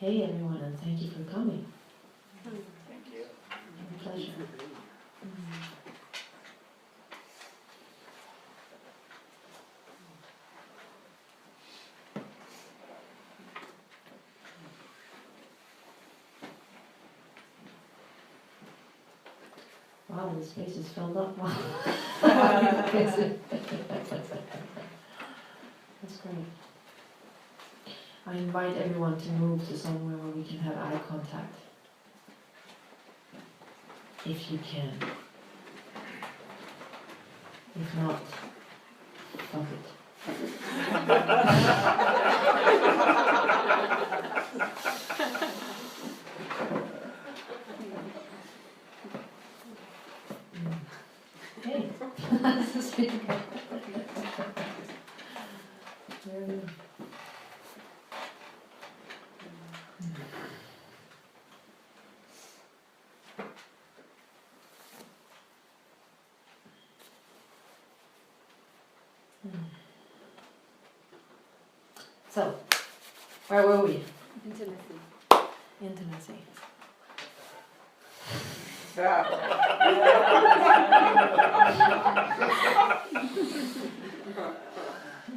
Hey everyone, and thank you for coming. Thank you. Pleasure. Wow, the space is filled up. Wow. That's great. I invite everyone to move to somewhere where we can have eye contact. If you can. If not, fuck it. Hey, that's the speaker. Very good. So, where were we? Intimacy. Intimacy.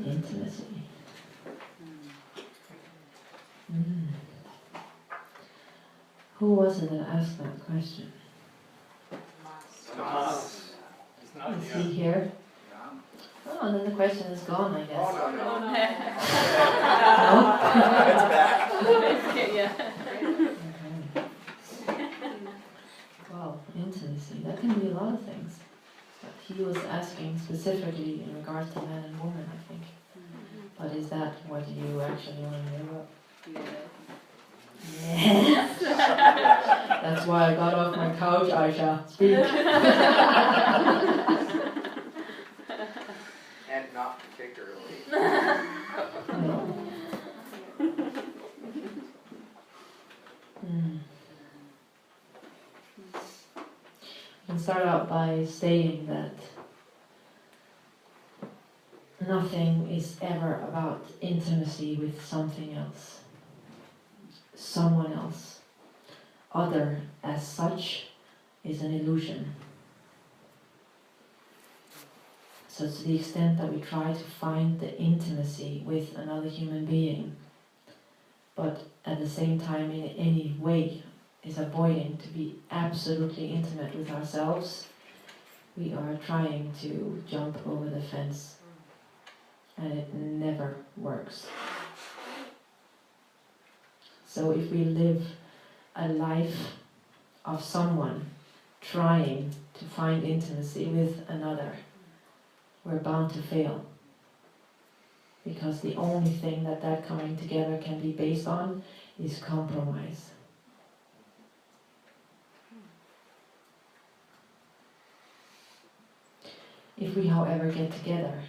Intimacy. Who was it that asked that question? Thomas. Is he here? Oh, and then the question is gone, I guess. It's back. Yeah. Okay. Wow, intimacy. That can be a lot of things. But he was asking specifically in regards to man and woman, I think. But is that what you actually want to hear about? Yes. That's why I got off my couch, Aisha. Speak. And not particularly. No. I can start out by saying that nothing is ever about intimacy with something else, someone else. Other as such is an illusion. So to the extent that we try to find the intimacy with another human being, but at the same time in any way is avoiding to be absolutely intimate with ourselves, we are trying to jump over the fence, and it never works. So if we live a life of someone trying to find intimacy with another, we're bound to fail. Because the only thing that coming together can be based on is compromise. If we, however, get together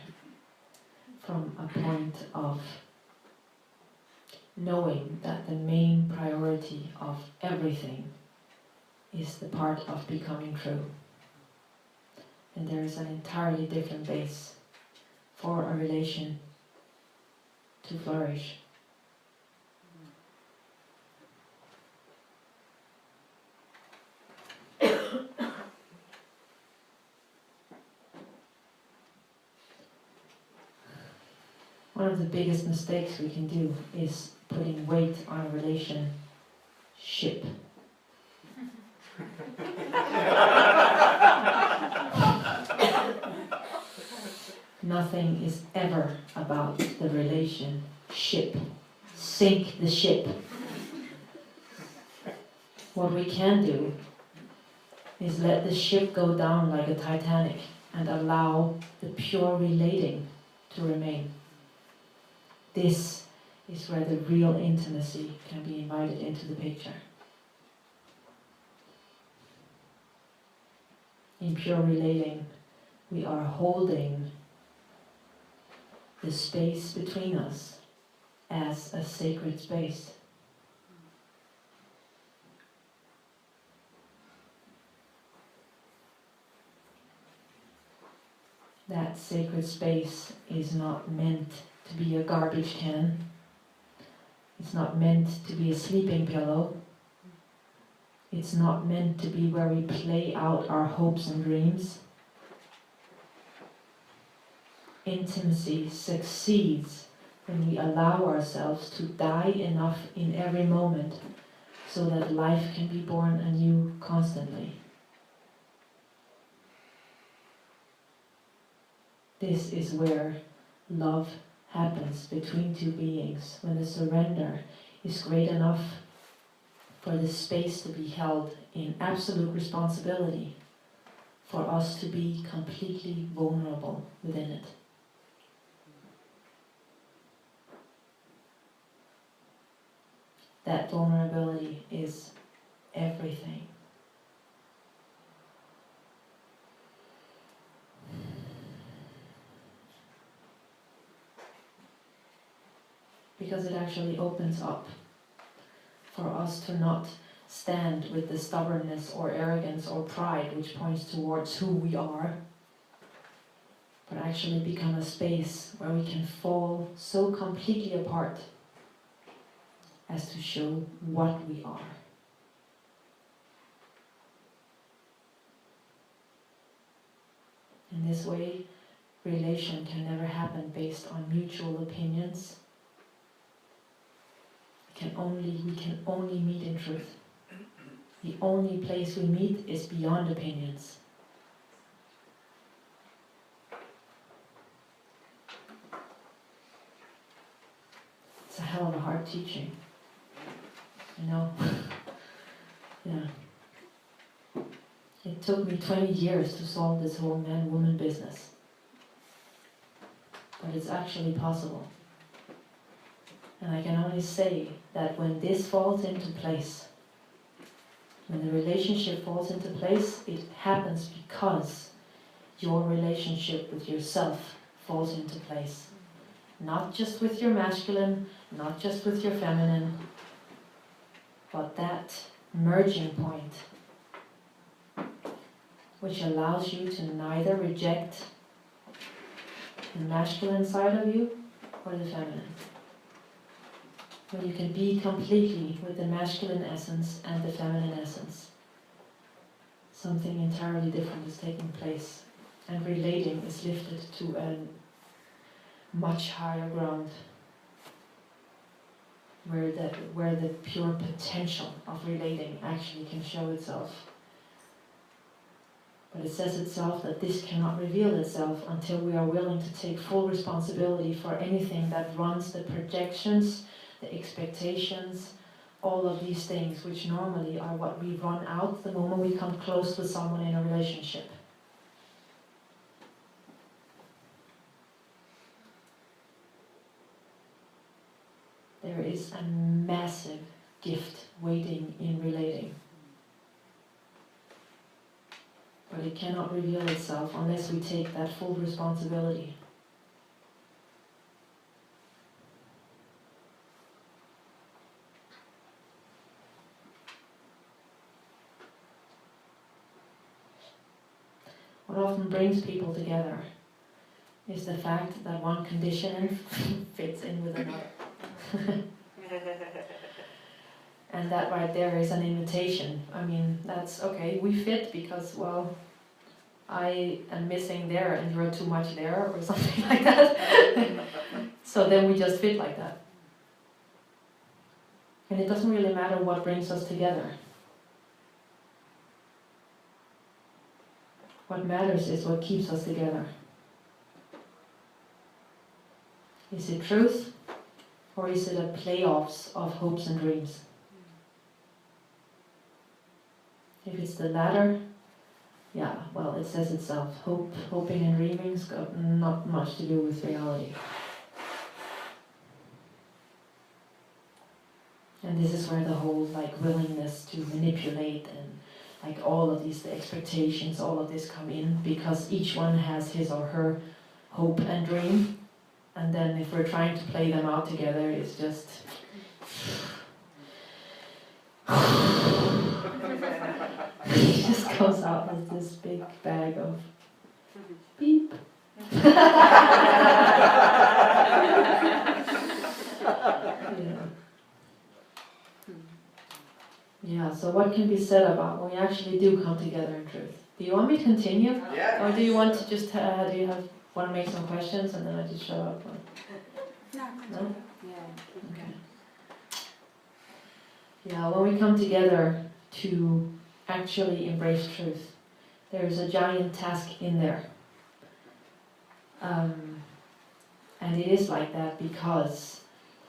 from a point of knowing that the main priority of everything is the part of becoming true, then there is an entirely different base for a relation to flourish. One of the biggest mistakes we can do is putting weight on a relationship. Nothing is ever about the relationship. Sink the ship. What we can do is let the ship go down like a Titanic and allow the pure relating to remain. This is where the real intimacy can be invited into the picture. In pure relating, we are holding the space between us as a sacred space. That sacred space is not meant to be a garbage can. It's not meant to be a sleeping pillow. It's not meant to be where we play out our hopes and dreams. Intimacy succeeds when we allow ourselves to die enough in every moment so that life can be born anew constantly. This is where love happens between two beings, when the surrender is great enough for the space to be held in absolute responsibility, for us to be completely vulnerable within it. That vulnerability is everything. Because it actually opens up for us to not stand with the stubbornness or arrogance or pride which points towards who we are, but actually become a space where we can fall so completely apart as to show what we are. In this way, relation can never happen based on mutual opinions. We can only meet in truth. The only place we meet is beyond opinions. It's a hell of a hard teaching. You know? Yeah. It took me 20 years to solve this whole man-woman business. But it's actually possible. And I can only say that when this falls into place, when the relationship falls into place, it happens because your relationship with yourself falls into place. Not just with your masculine, not just with your feminine, but that merging point, which allows you to neither reject the masculine side of you or the feminine. When you can be completely with the masculine essence and the feminine essence, something entirely different is taking place, and relating is lifted to a much higher ground, where the pure potential of relating actually can show itself. But it says itself that this cannot reveal itself until we are willing to take full responsibility for anything that runs the projections, the expectations, all of these things, which normally are what we run out the moment we come close with someone in a relationship. There is a massive gift waiting in relating. But it cannot reveal itself unless we take that full responsibility. What often brings people together is the fact that one condition fits in with another. And that right there is an invitation. I mean, that's okay, we fit because, well, I am missing there and you're too much there, or something like that. So then we just fit like that. And it doesn't really matter what brings us together. What matters is what keeps us together. Is it truth, or is it a playoffs of hopes and dreams? If it's the latter, yeah, well, it says itself. Hoping and dreaming's got not much to do with reality. And this is where the whole willingness to manipulate and all of these expectations, all of this come in, because each one has his or her hope and dream. And then if we're trying to play them out together, it's just... it just goes out as this big bag of beep. Yeah. what can be said about when we actually do come together in truth? Do you want me to continue? Yeah. Or do you want to just, want to make some questions and then I just shut up? Or? No? Yeah. Okay. Yeah, when we come together to actually embrace truth, there's a giant task in there. And it is like that because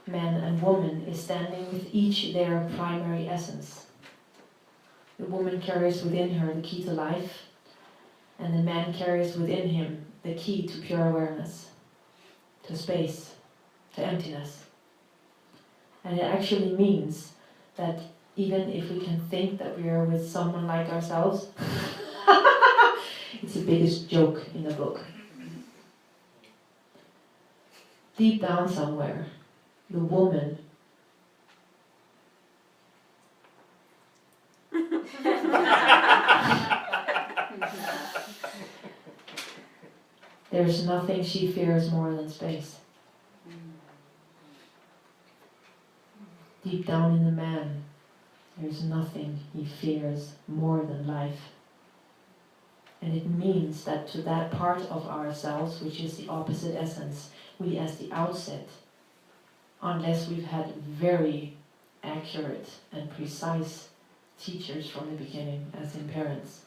man and woman is standing with each their primary essence. The woman carries within her the key to life, and the man carries within him the key to pure awareness, to space, to emptiness. And it actually means that even if we can think that we are with someone like ourselves, it's the biggest joke in the book. Deep down somewhere, the woman there's nothing she fears more than space. Deep down in the man, there's nothing he fears more than life. And it means that to that part of ourselves, which is the opposite essence, we as the outset, unless we've had very accurate and precise teachers from the beginning, as in parents,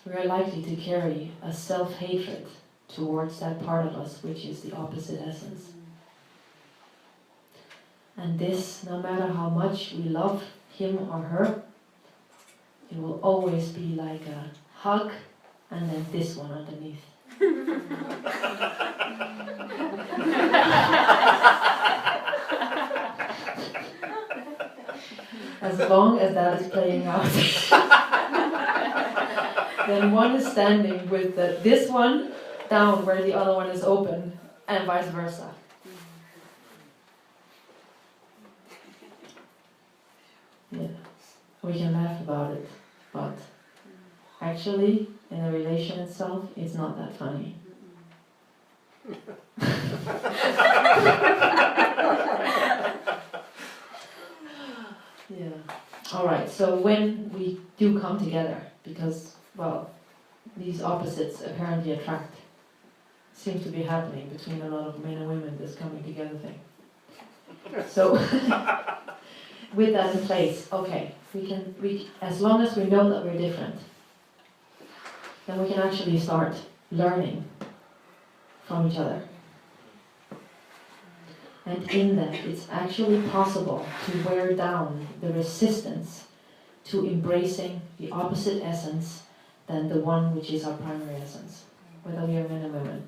we are likely to carry a self-hatred towards that part of us, which is the opposite essence. And this, no matter how much we love him or her, it will always be like a hug and then this one underneath. As long as that is playing out, then one is standing with this one down where the other one is open, and vice versa. Yeah, we can laugh about it, but actually, in the relation itself, it's not that funny. Yeah. All right. So when we do come together, because these opposites apparently attract. Seems to be happening between a lot of men and women. This coming together thing. So. With that in place, okay, we as long as we know that we're different, then we can actually start learning from each other. And in that, it's actually possible to wear down the resistance to embracing the opposite essence than the one which is our primary essence, whether we are men and women.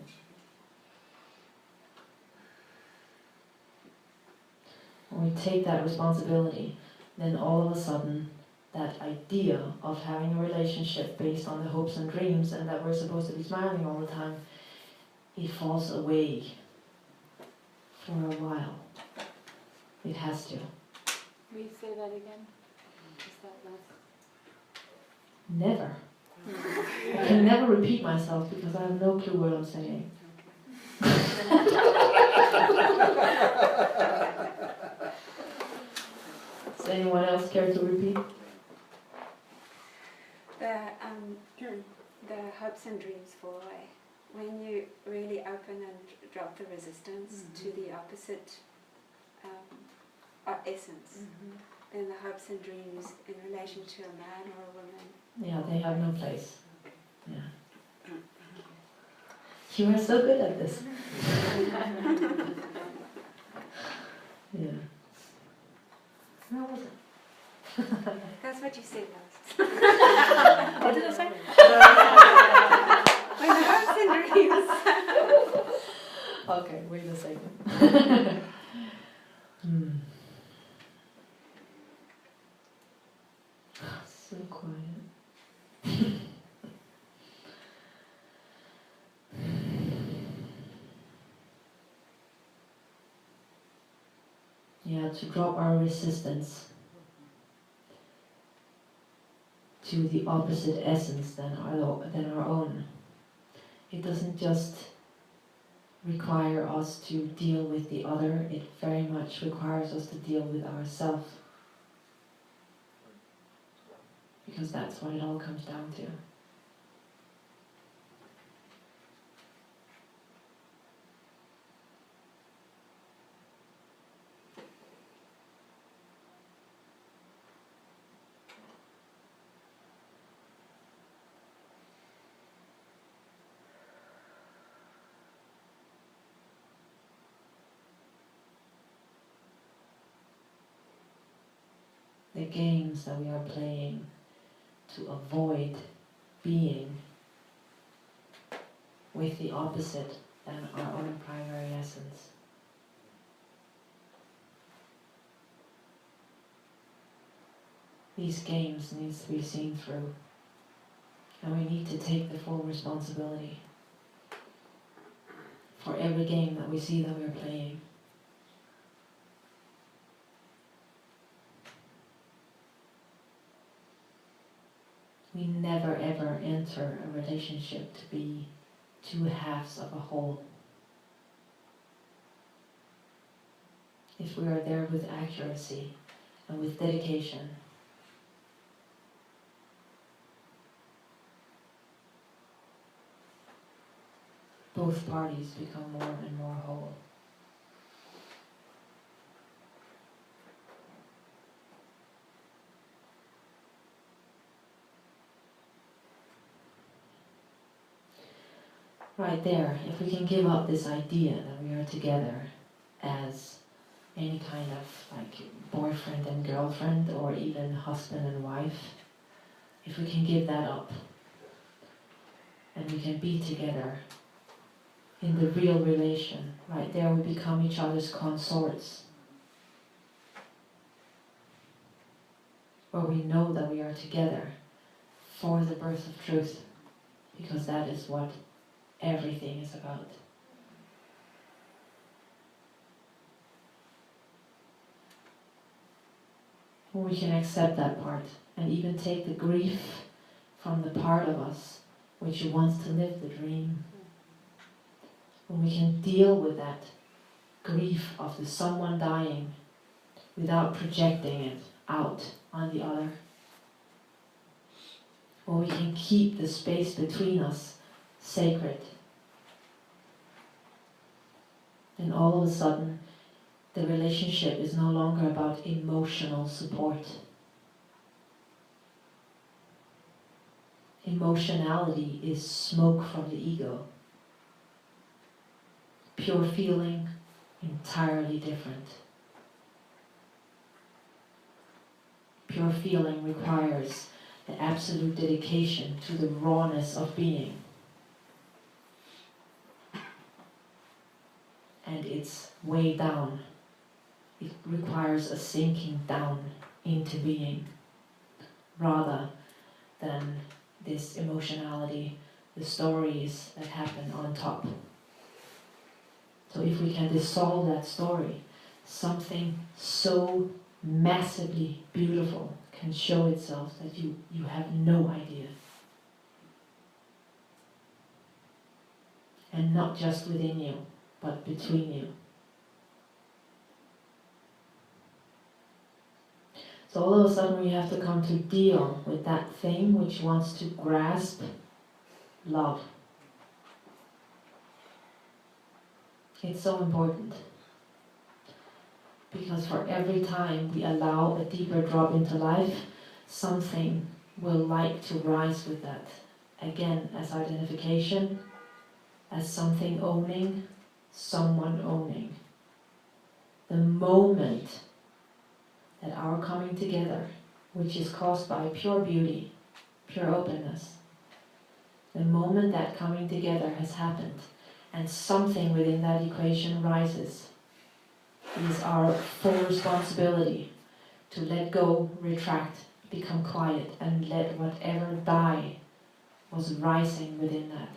When we take that responsibility, then all of a sudden, that idea of having a relationship based on the hopes and dreams and that we're supposed to be smiling all the time, it falls away for a while. It has to. Will you say that again? Is that last? Never. I can never repeat myself because I have no clue what I'm saying. Does anyone else care to repeat? The hopes and dreams fall away. When you really open and drop the resistance to the opposite essence, then the hopes and dreams in relation to a man or a woman. Yeah, they have no place. Yeah. You are so good at this. Yeah. Where was it? That's what you said last. What did I say? When the hopes and dreams. Okay, wait a second. So quiet. Yeah, to drop our resistance to the opposite essence than our own. It doesn't just require us to deal with the other, it very much requires us to deal with ourselves because that's what it all comes down to. The games that we are playing to avoid being with the opposite than our own primary essence. These games need to be seen through, and we need to take the full responsibility for every game that we see that we're playing. We never ever enter a relationship to be two halves of a whole. If we are there with accuracy and with dedication, both parties become more and more whole. Right there, if we can give up this idea that we are together as any kind of like boyfriend and girlfriend or even husband and wife, if we can give that up and we can be together in the real relation, right there we become each other's consorts, where we know that we are together for the birth of truth, because that is what everything is about. When we can accept that part and even take the grief from the part of us which wants to live the dream. When we can deal with that grief of the someone dying without projecting it out on the other. When we can keep the space between us sacred. And all of a sudden, the relationship is no longer about emotional support. Emotionality is smoke from the ego. Pure feeling, entirely different. Pure feeling requires the absolute dedication to the rawness of being. And it's way down. It requires a sinking down into being, rather than this emotionality, the stories that happen on top. So if we can dissolve that story, something so massively beautiful can show itself that you have no idea. And not just within you, but between you. So all of a sudden we have to come to deal with that thing which wants to grasp love. It's so important. Because for every time we allow a deeper drop into life, something will like to rise with that. Again, as identification, as something owning, someone owning. The moment that our coming together, which is caused by pure beauty, pure openness, the moment that coming together has happened and something within that equation rises, it is our full responsibility to let go, retract, become quiet, and let whatever die was rising within that.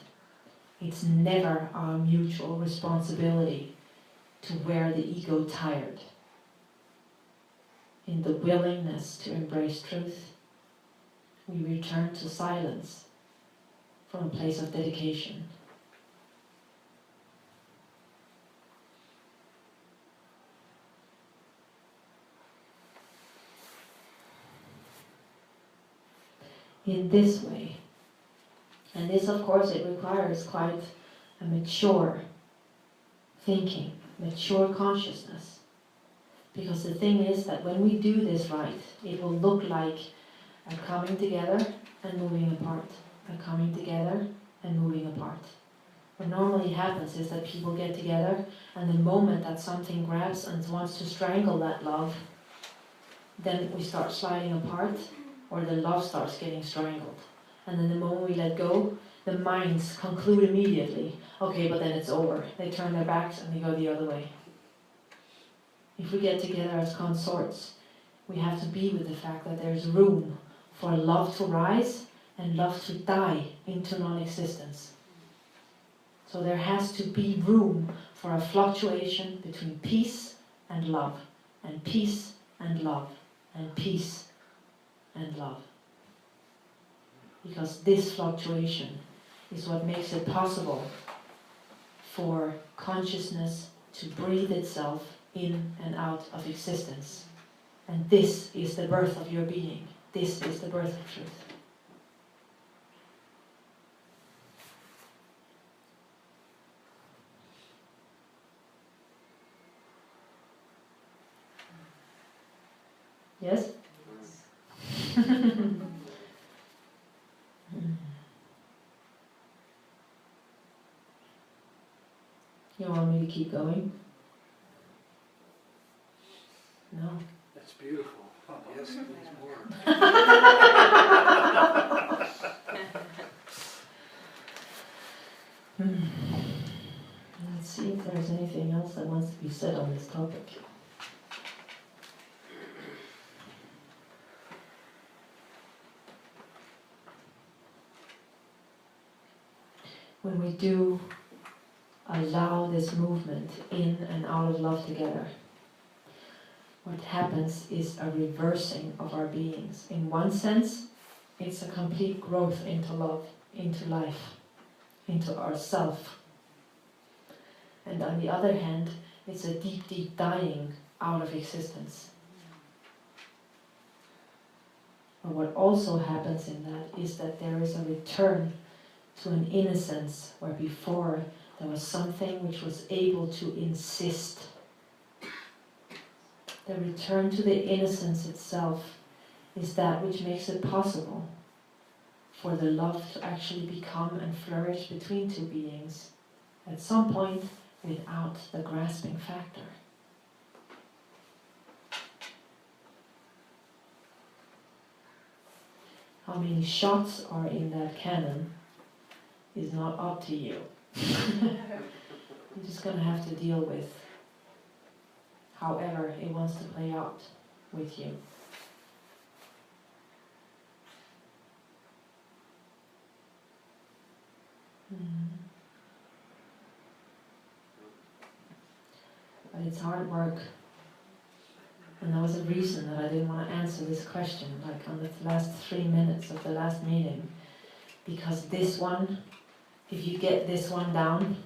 It's never our mutual responsibility to wear the ego tired. In the willingness to embrace truth, we return to silence from a place of dedication. in this way. And this, of course, it requires quite a mature thinking, mature consciousness. Because the thing is that when we do this right, it will look like a coming together and moving apart, a coming together and moving apart. What normally happens is that people get together, and the moment that something grabs and wants to strangle that love, then we start sliding apart, or the love starts getting strangled. And then the moment we let go, the minds conclude immediately, okay, but then it's over. They turn their backs and they go the other way. If we get together as consorts, we have to be with the fact that there's room for love to rise and love to die into non-existence. So there has to be room for a fluctuation between peace and love, and peace and love, and peace and love. Because this fluctuation is what makes it possible for consciousness to breathe itself in and out of existence. And this is the birth of your being. This is the birth of truth. Yes? You want me to keep going? No. That's beautiful. Yes, please more. Let's see if there's anything else that wants to be said on this topic. When we do allow this movement in and out of love together, what happens is a reversing of our beings. In one sense, it's a complete growth into love, into life, into ourself. And on the other hand, it's a deep, deep dying out of existence. And what also happens in that is that there is a return to an innocence where before there was something which was able to insist. The return to the innocence itself is that which makes it possible for the love to actually become and flourish between two beings at some point without the grasping factor. How many shots are in that cannon is not up to you. You're just going to have to deal with however it wants to play out with you. But it's hard work. And there was a reason that I didn't want to answer this question, like on the last 3 minutes of the last meeting. Because this one, if you get this one down,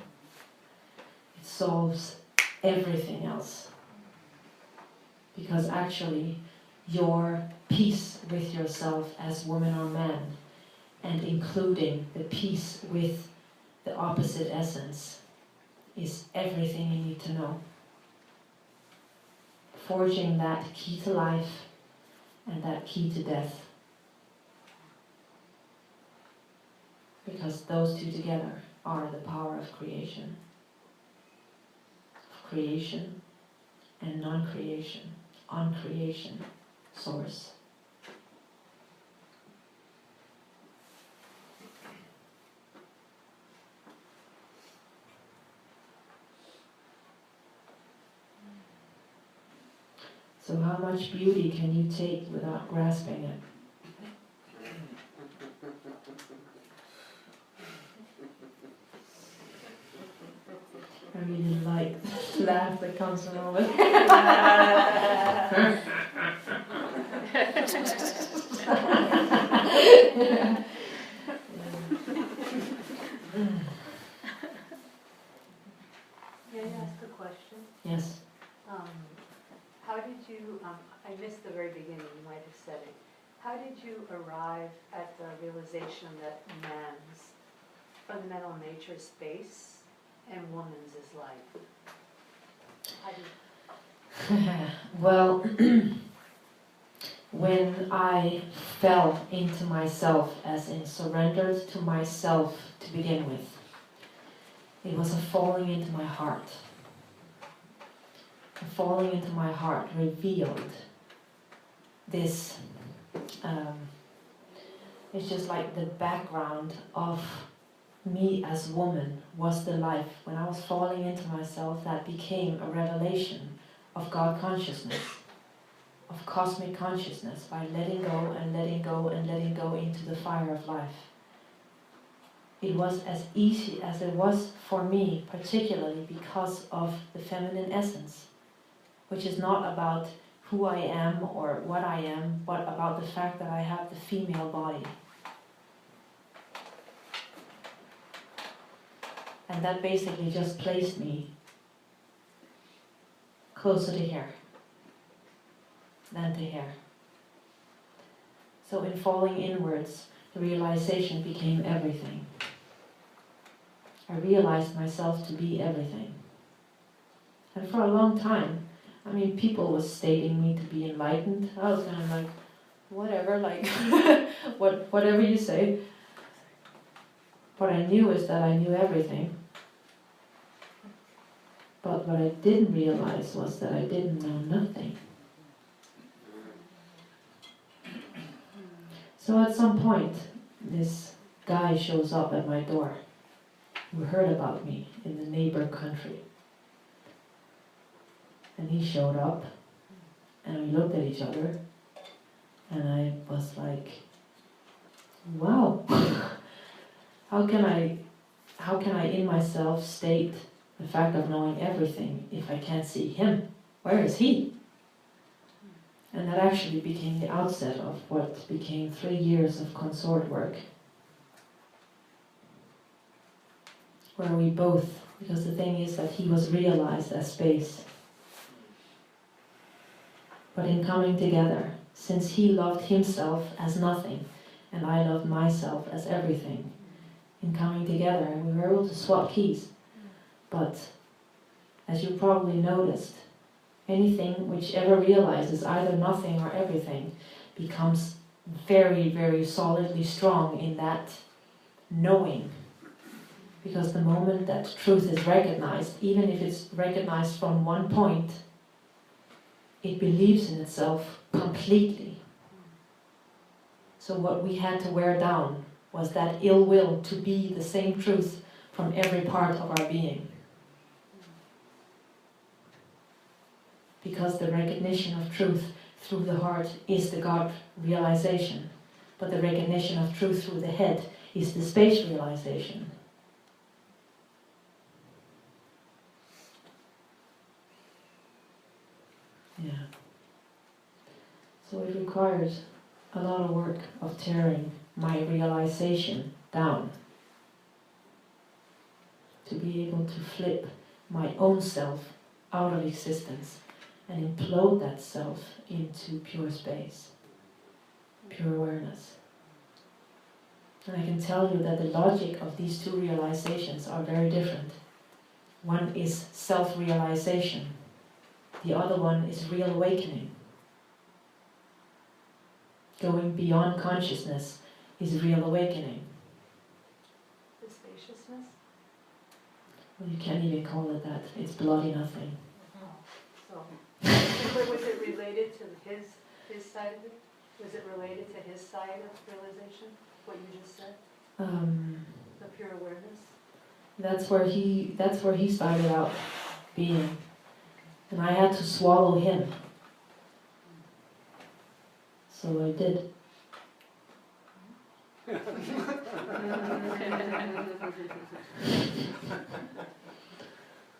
it solves everything else. Because actually, your peace with yourself as woman or man, and including the peace with the opposite essence, is everything you need to know. Forging that key to life and that key to death. Because those two together are the power of creation. Of creation and non-creation. Uncreation. Source. So how much beauty can you take without grasping it? I really like the laugh that comes from it. May I ask a question? Yes. How did you, I missed the very beginning, you might have said it, How did you arrive at the realization that man's fundamental nature is space and woman's is life? How did Well, when I fell into myself, as in surrendered to myself to begin with, it was a falling into my heart. A falling into my heart revealed this, it's just like the background of me as woman was the life. When I was falling into myself, that became a revelation of God consciousness, of cosmic consciousness, by letting go and letting go and letting go into the fire of life. It was as easy as it was for me, particularly because of the feminine essence, which is not about who I am or what I am, but about the fact that I have the female body. And that basically just placed me closer to here than to here. So in falling inwards, the realization became everything. I realized myself to be everything. And for a long time, I mean, people were stating me to be enlightened. I was kind of like, whatever, like, whatever you say. What I knew is that I knew everything. But what I didn't realize was that I didn't know nothing. So at some point, this guy shows up at my door who heard about me in the neighbor country. And he showed up, and we looked at each other, and I was like, wow, how can I in myself state the fact of knowing everything if I can't see him? Where is he? And that actually became the outset of what became 3 years of consort work, where we both, because the thing is that he was realized as space. But in coming together, since he loved himself as nothing, and I loved myself as everything, in coming together, we were able to swap keys. But, as you probably noticed, anything which ever realizes either nothing or everything becomes very, very solidly strong in that knowing. Because the moment that truth is recognized, even if it's recognized from one point, it believes in itself completely. So what we had to wear down was that ill will to be the same truth from every part of our being. Because the recognition of truth through the heart is the God realization, but the recognition of truth through the head is the space realization. Yeah. So it requires a lot of work of tearing my realization down to be able to flip my own self out of existence and implode that self into pure space, pure awareness. And I can tell you that the logic of these two realizations are very different. One is self-realization. The other one is real awakening. Going beyond consciousness is real awakening. the spaciousness? Well, you can't even call it that. It's bloody nothing. So, was it related to his side of it? Was it related to his side of realization, what you just said? The pure awareness? That's where he started out being. And I had to swallow him. So I did.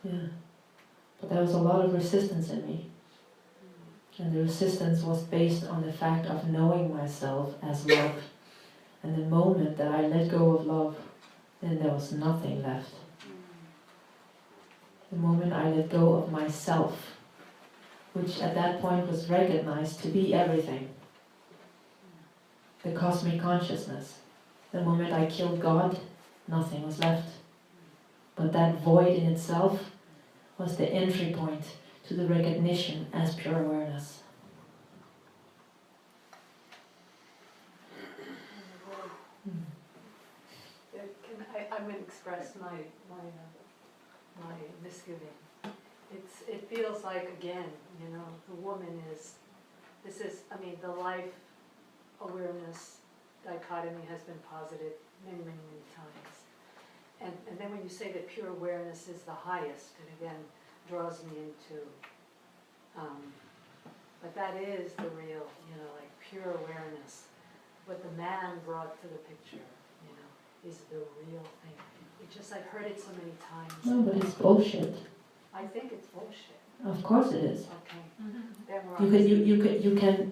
Yeah. But there was a lot of resistance in me. And the resistance was based on the fact of knowing myself as love. And the moment that I let go of love, then there was nothing left. The moment I let go of myself, which at that point was recognized to be everything, the cosmic consciousness. The moment I killed God, nothing was left. But that void in itself was the entry point to the recognition as pure awareness. I'm going to express my misgiving. It feels like, again, the woman is, the life awareness dichotomy has been posited many, many, many times. And then when you say that pure awareness is the highest, it again draws me into, but that is the real, like pure awareness. What the man brought to the picture, is the real thing. It's just, I've heard it so many times. No, but it's bullshit. I think it's bullshit. Of course it is. Okay. Then we're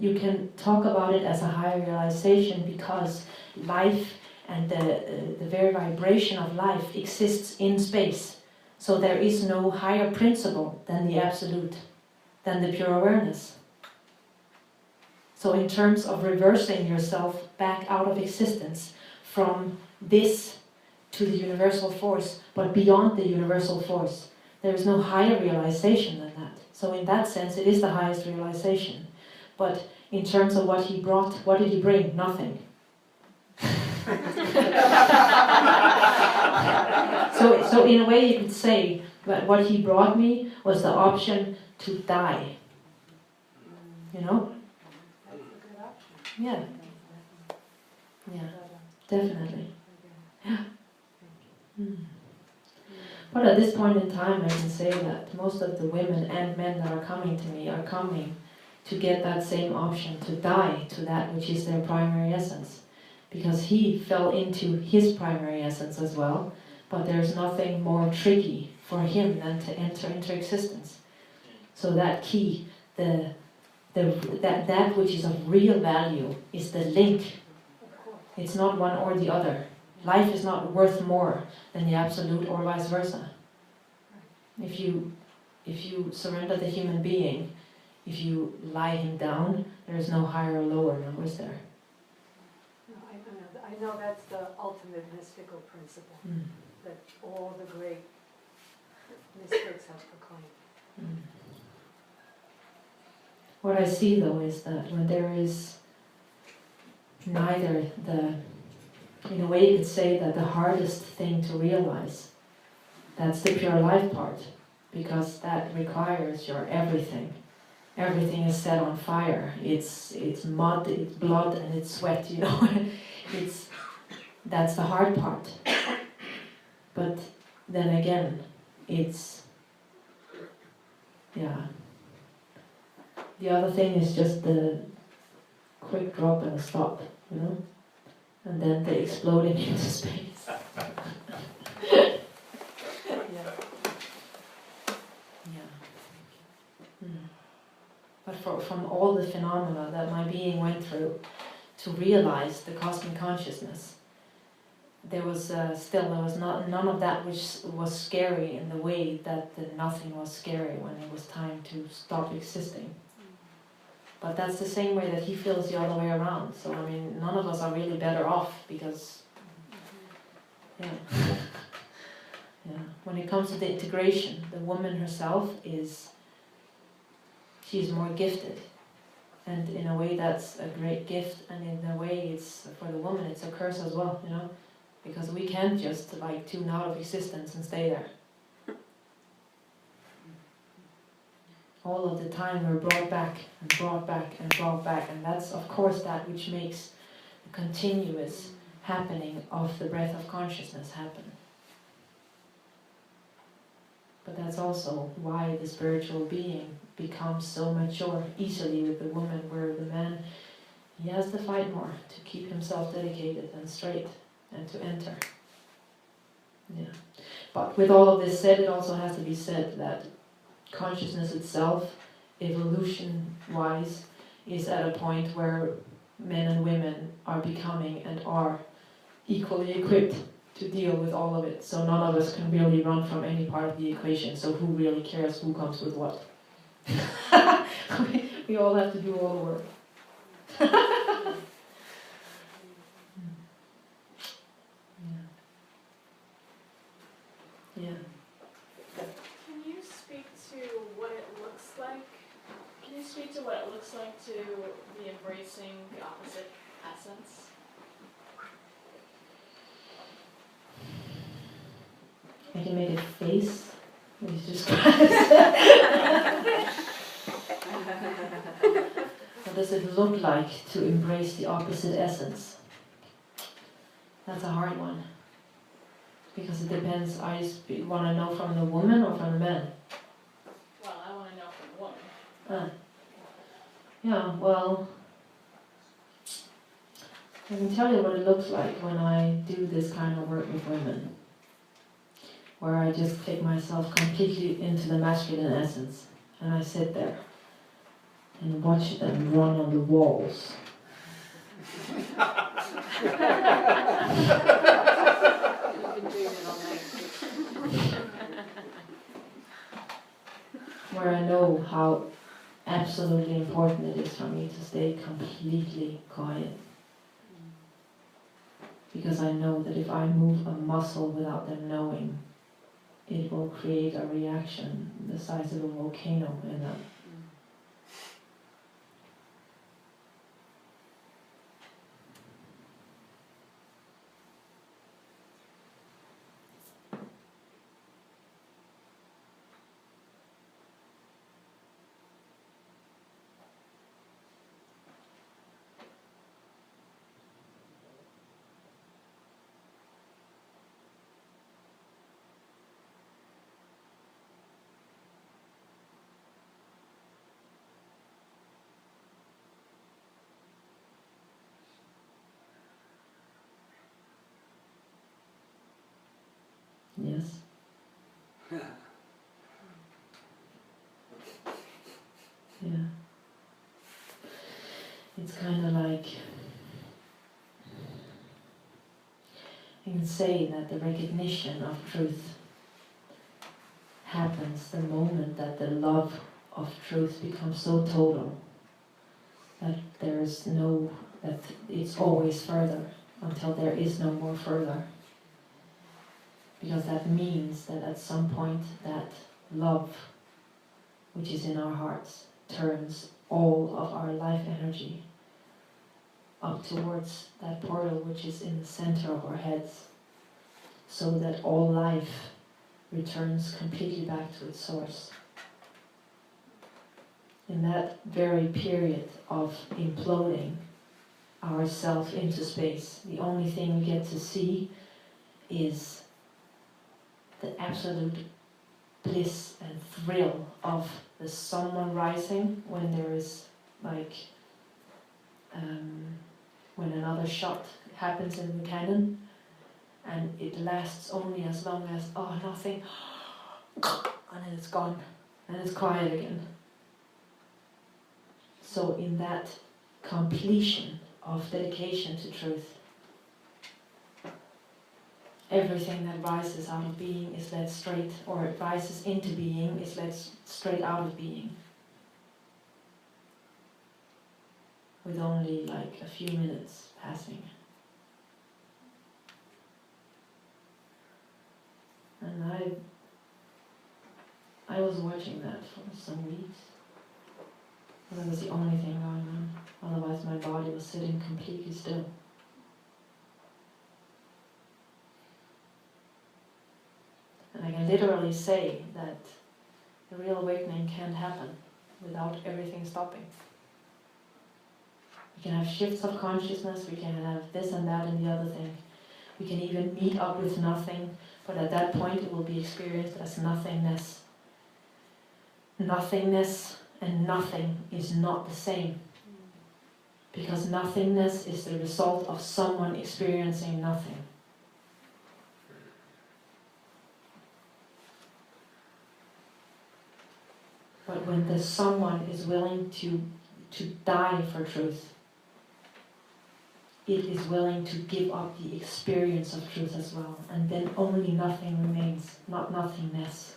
You can talk about it as a higher realization because life and the very vibration of life exists in space. So there is no higher principle than the absolute, than the pure awareness. So in terms of reversing yourself back out of existence from this to the universal force, but beyond the universal force, there is no higher realization than that. So in that sense, it is the highest realization. But in terms of what he brought, what did he bring? Nothing. So in a way you could say that what he brought me was the option to die. That's a good option. Yeah. Yeah, definitely. But at this point in time, I can say that most of the women and men that are coming to me are coming to get that same option, to die to that which is their primary essence. Because he fell into his primary essence as well, but there's nothing more tricky for him than to enter into existence. So that key, that which is of real value is the link. It's not one or the other. Life is not worth more than the absolute or vice versa. If you surrender the human being, if you lie him down, there is no higher or lower, no, is there? No, I know that's the ultimate mystical principle that all the great mystics have proclaimed. What I see though is that when there is neither in a way you could say that the hardest thing to realize, that's the pure life part, because that requires your everything. Everything is set on fire. It's mud, it's blood, and it's sweat, that's the hard part. But then again, it's, the other thing is just the quick drop and a stop, and then the exploding into space. But from all the phenomena that my being went through to realize the cosmic consciousness, there was none of that which was scary in the way that the nothing was scary when it was time to stop existing. But that's the same way that he feels the other way around. So none of us are really better off because, when it comes to the integration, the woman herself she's more gifted. And in a way that's a great gift, and in a way it's, for the woman, it's a curse as well, because we can't just tune out of existence and stay there. All of the time we're brought back and brought back and brought back, and that's of course that which makes the continuous happening of the breath of consciousness happen. But that's also why the spiritual being becomes so mature easily with the woman, where the man, he has to fight more to keep himself dedicated and straight and to enter. But with all of this said, it also has to be said that consciousness itself, evolution-wise, is at a point where men and women are becoming and are equally equipped to deal with all of it. So none of us can really run from any part of the equation. So who really cares who comes with what? We all have to do all the work. Yeah. Can you speak to what it looks like? Can you speak to what it looks like to be embracing the opposite essence? I can make a face which describes what does it look like to embrace the opposite essence? That's a hard one. Because it depends, I want to know from the woman or from the man? Well, I want to know from the woman. Yeah, well, I can tell you what it looks like when I do this kind of work with women. Where I just take myself completely into the masculine essence. And I sit there and watch them run on the walls. You've been doing it all night. Where I know how absolutely important it is for me to stay completely quiet. Because I know that if I move a muscle without them knowing, it will create a reaction the size of a volcano in them. Yes. Yeah. It's kind of like, you can say that the recognition of truth happens the moment that the love of truth becomes so total that that it's always further until there is no more further. Because that means that at some point that love, which is in our hearts, turns all of our life energy up towards that portal which is in the center of our heads, so that all life returns completely back to its source. In that very period of imploding ourselves into space, the only thing we get to see is the absolute bliss and thrill of the sun rising when there is when another shot happens in the cannon, and it lasts only as long as nothing, and then it's gone, and it's quiet again. So in that completion of dedication to truth, everything that rises out of being is led straight, or it rises into being is led straight out of being. With only like a few minutes passing. And I was watching that for some weeks. And that was the only thing going on. Otherwise my body was sitting completely still. And I can literally say that the real awakening can't happen without everything stopping. We can have shifts of consciousness, we can have this and that and the other thing. We can even meet up with nothing, but at that point it will be experienced as nothingness. Nothingness and nothing is not the same. Because nothingness is the result of someone experiencing nothing. But when the someone is willing to die for truth, it is willing to give up the experience of truth as well. And then only nothing remains, not nothingness.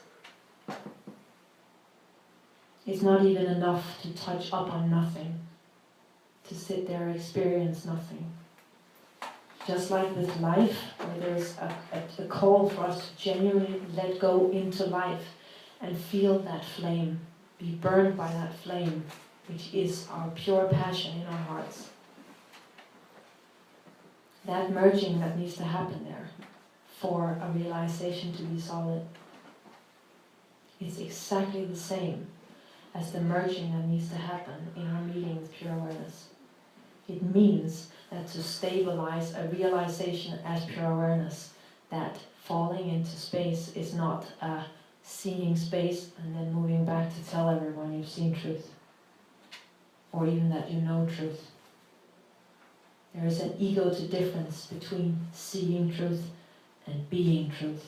It's not even enough to touch up on nothing, to sit there and experience nothing. Just like with life, where there's a call for us to genuinely let go into life and feel that flame, be burned by that flame, which is our pure passion in our hearts. That merging that needs to happen there for a realization to be solid is exactly the same as the merging that needs to happen in our meeting with pure awareness. It means that to stabilize a realization as pure awareness, that falling into space is not a seeing space and then moving back to tell everyone you've seen truth, or even that you know truth. There is an ego to difference between seeing truth and being truth.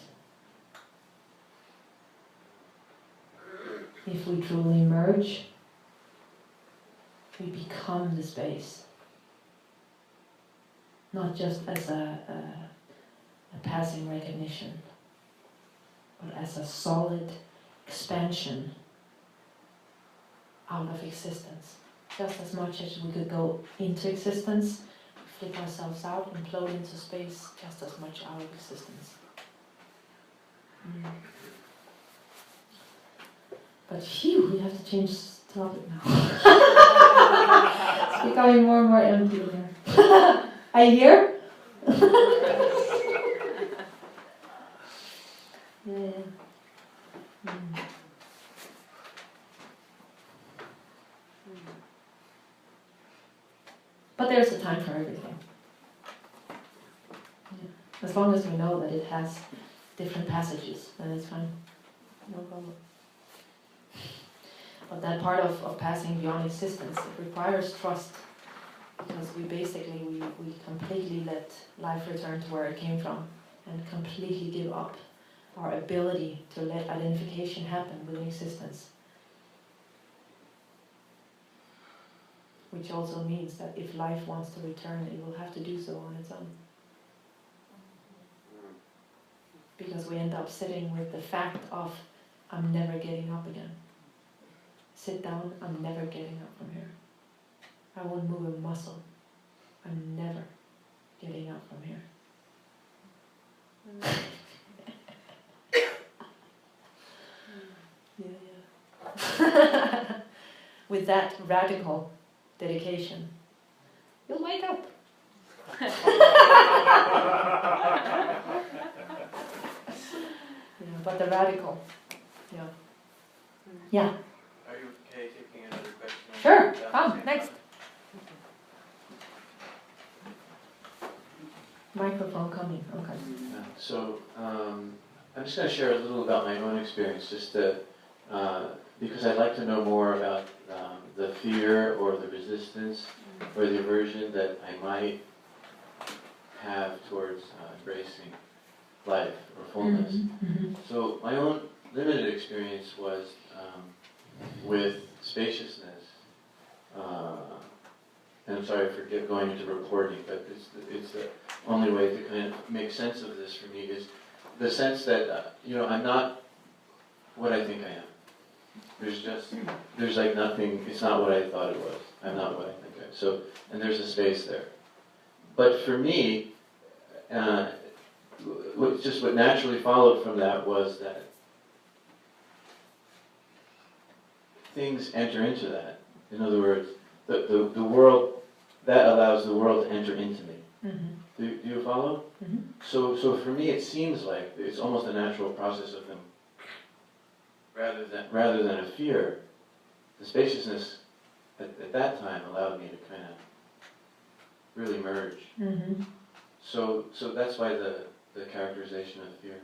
If we truly merge, we become the space. Not just as a passing recognition, but as a solid expansion out of existence. Just as much as we could go into existence, flip ourselves out, implode into space, just as much out of existence. But phew, we have to change topic now. It's becoming more and more empty here. Are you here? Yeah. But there's a time for everything. Yeah. As long as we know that it has different passages, then it's fine. No problem. But that part of passing beyond existence, it requires trust. Because we completely let life return to where it came from and completely give up our ability to let identification happen within existence. Which also means that if life wants to return, it will have to do so on its own. Because we end up sitting with the fact of, I'm never getting up again. Sit down, I'm never getting up from here. I won't move a muscle. I'm never getting up from here. Yeah. With that radical dedication, you'll wake up. Yeah, but the radical, yeah. Yeah. Are you okay taking another question? Sure, come, next. Microphone coming, okay. So, I'm just going to share a little about my own experience, just to, because I'd like to know more about the fear or the resistance or the aversion that I might have towards embracing life or fullness. Mm-hmm. So, my own limited experience was with spaciousness. And I'm sorry for going into reporting, but it's the only way to kind of make sense of this for me is the sense that, I'm not what I think I am. There's like nothing, it's not what I thought it was. I'm not what I think I am. So, and there's a space there. But for me, what naturally followed from that was that things enter into that. In other words, the world, that allows the world to enter into me. Mm-hmm. Do you follow? Mm-hmm. So for me, it seems like it's almost a natural process of them, rather than a fear. The spaciousness at that time allowed me to kind of really merge. Mm-hmm. So that's why the characterization of fear.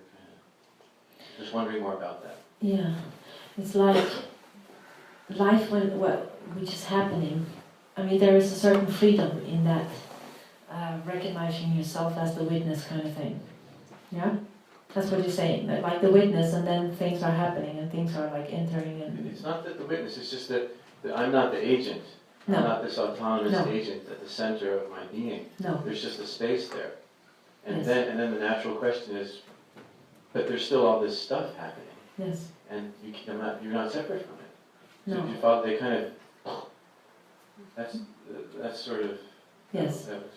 Just wondering more about that. Yeah, it's like life which is happening. I mean, there is a certain freedom in that, recognizing yourself as the witness kind of thing. Yeah, that's what you're saying. That like the witness, and then things are happening, and things are like entering in. It's not that the witness. It's just that I'm not the agent. No. I'm not this autonomous No. agent at the center of my being. No. There's just a space there, and Yes. then the natural question is, but there's still all this stuff happening, Yes. and you're not separate from it. So No. you thought they kind of. That's sort of. Yes. That was,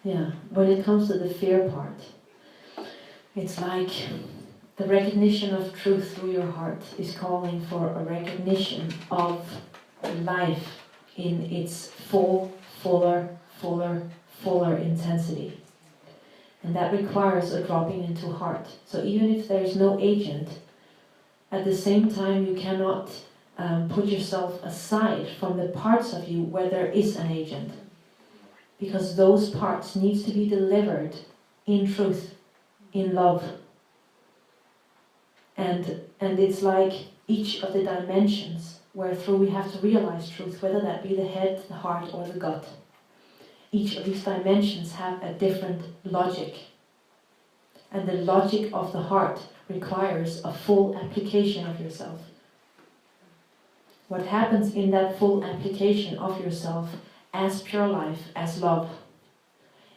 Yeah. When it comes to the fear part, It's like the recognition of truth through your heart is calling for a recognition of life in its fuller intensity. And that requires a dropping into heart. So even if there's no agent, at the same time you cannot put yourself aside from the parts of you where there is an agent. Because those parts needs to be delivered in truth, in love. And it's like each of the dimensions wherethrough we have to realize truth, whether that be the head, the heart, or the gut. Each of these dimensions have a different logic. And the logic of the heart requires a full application of yourself. What happens in that full application of yourself as pure life, as love,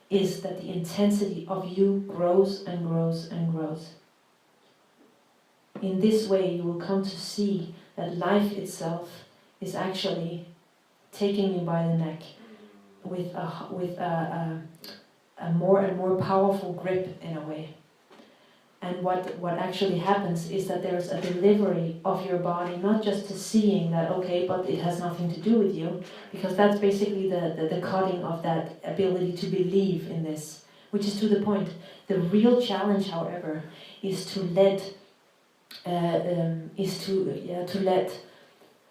is that the intensity of you grows and grows and grows. In this way you will come to see that life itself is actually taking you by the neck with a more and more powerful grip in a way. And what actually happens is that there is a delivery of your body, not just to seeing that, okay, but it has nothing to do with you, because that's basically the cutting of that ability to believe in this, which is to the point. The real challenge, however, is to let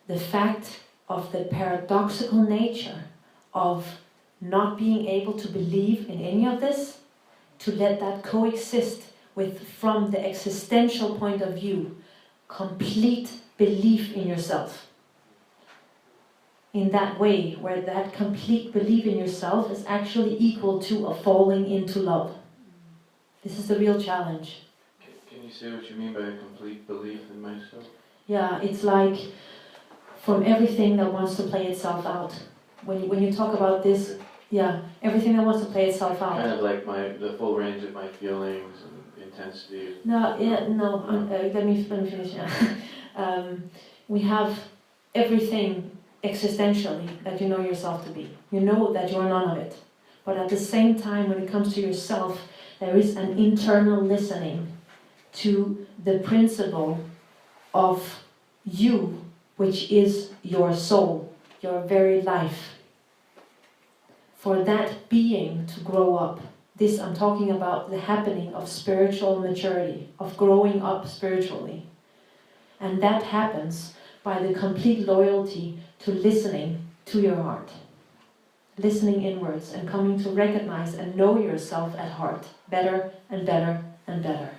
the fact of the paradoxical nature of not being able to believe in any of this, to let that coexist with, from the existential point of view, complete belief in yourself. In that way, where that complete belief in yourself is actually equal to a falling into love. This is the real challenge. Can you say what you mean by a complete belief in myself? Yeah, it's like from everything that wants to play itself out. When you talk about this, yeah, everything that wants to play itself out. Kind of like the full range of my feelings and intensity. Let me finish. Yeah. We have everything existentially that you know yourself to be. You know that you are none of it. But at the same time, when it comes to yourself, there is an internal listening to the principle of you, which is your soul, your very life. For that being to grow up, this I'm talking about the happening of spiritual maturity, of growing up spiritually. And that happens by the complete loyalty to listening to your heart. Listening inwards and coming to recognize and know yourself at heart better and better and better.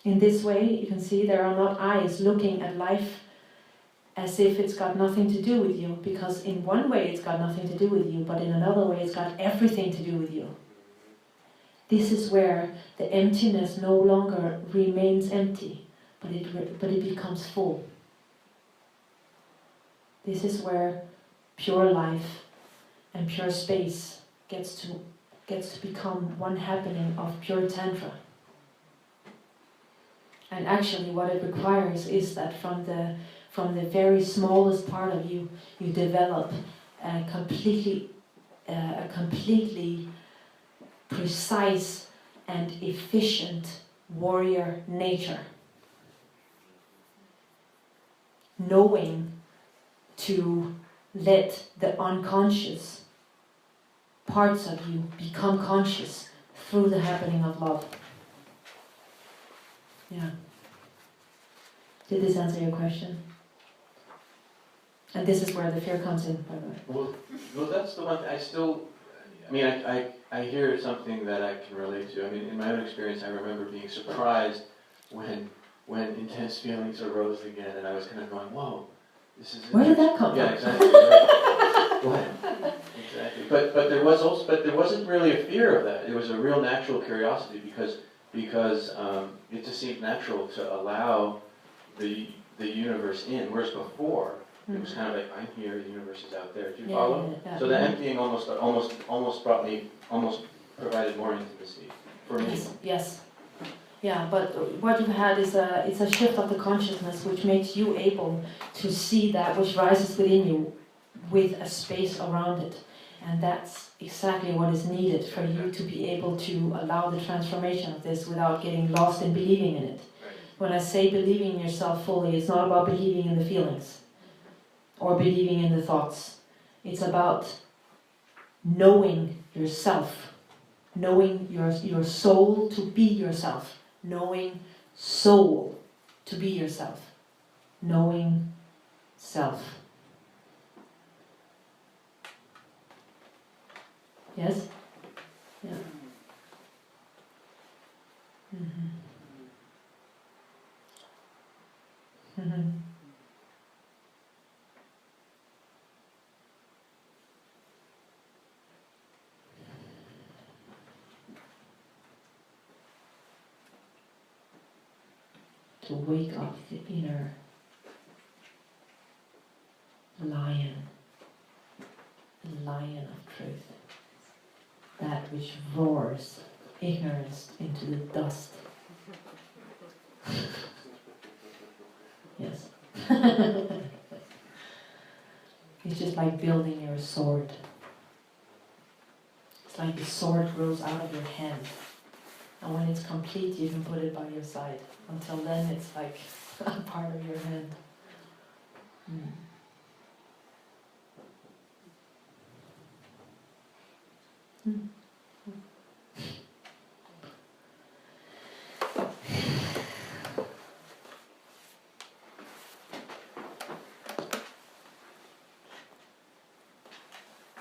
In this way, you can see there are not eyes looking at life as if it's got nothing to do with you, because in one way it's got nothing to do with you, but in another way it's got everything to do with you. This is where the emptiness no longer remains empty, but it becomes full. This is where pure life and pure space gets to become one happening of pure tantra. And actually what it requires is that from the very smallest part of you, you develop a completely precise and efficient warrior nature. Knowing to let the unconscious parts of you become conscious through the happening of love. Yeah. Did this answer your question? And this is where the fear comes in, by the way. Well, that's the one. I hear something that I can relate to. I mean, in my own experience, I remember being surprised when intense feelings arose again, and I was kind of going, "Whoa, this is." Where did that come from? Yeah, exactly. Right. Exactly. But there wasn't really a fear of that. It was a real natural curiosity because it just seemed natural to allow the universe in, whereas before it was kind of like, I'm here, the universe is out there. Do you follow? Yeah. So the emptying almost provided more intimacy for me. Yes. Yeah, but what you've had is it's a shift of the consciousness which makes you able to see that which rises within you with a space around it. And that's exactly what is needed for you to be able to allow the transformation of this without getting lost in believing in it. When I say believing in yourself fully, it's not about believing in the feelings or believing in the thoughts. It's about knowing yourself, knowing your soul to be yourself, knowing soul to be yourself, knowing self. Yes? Yeah. Mm-hmm. Mm-hmm. To wake up the inner lion, the lion of truth, that which roars ignorance into the dust. Yes. It's just like building your sword. It's like the sword grows out of your hand. And when it's complete, you can put it by your side. Until then, it's like a part of your hand. Mm. Mm.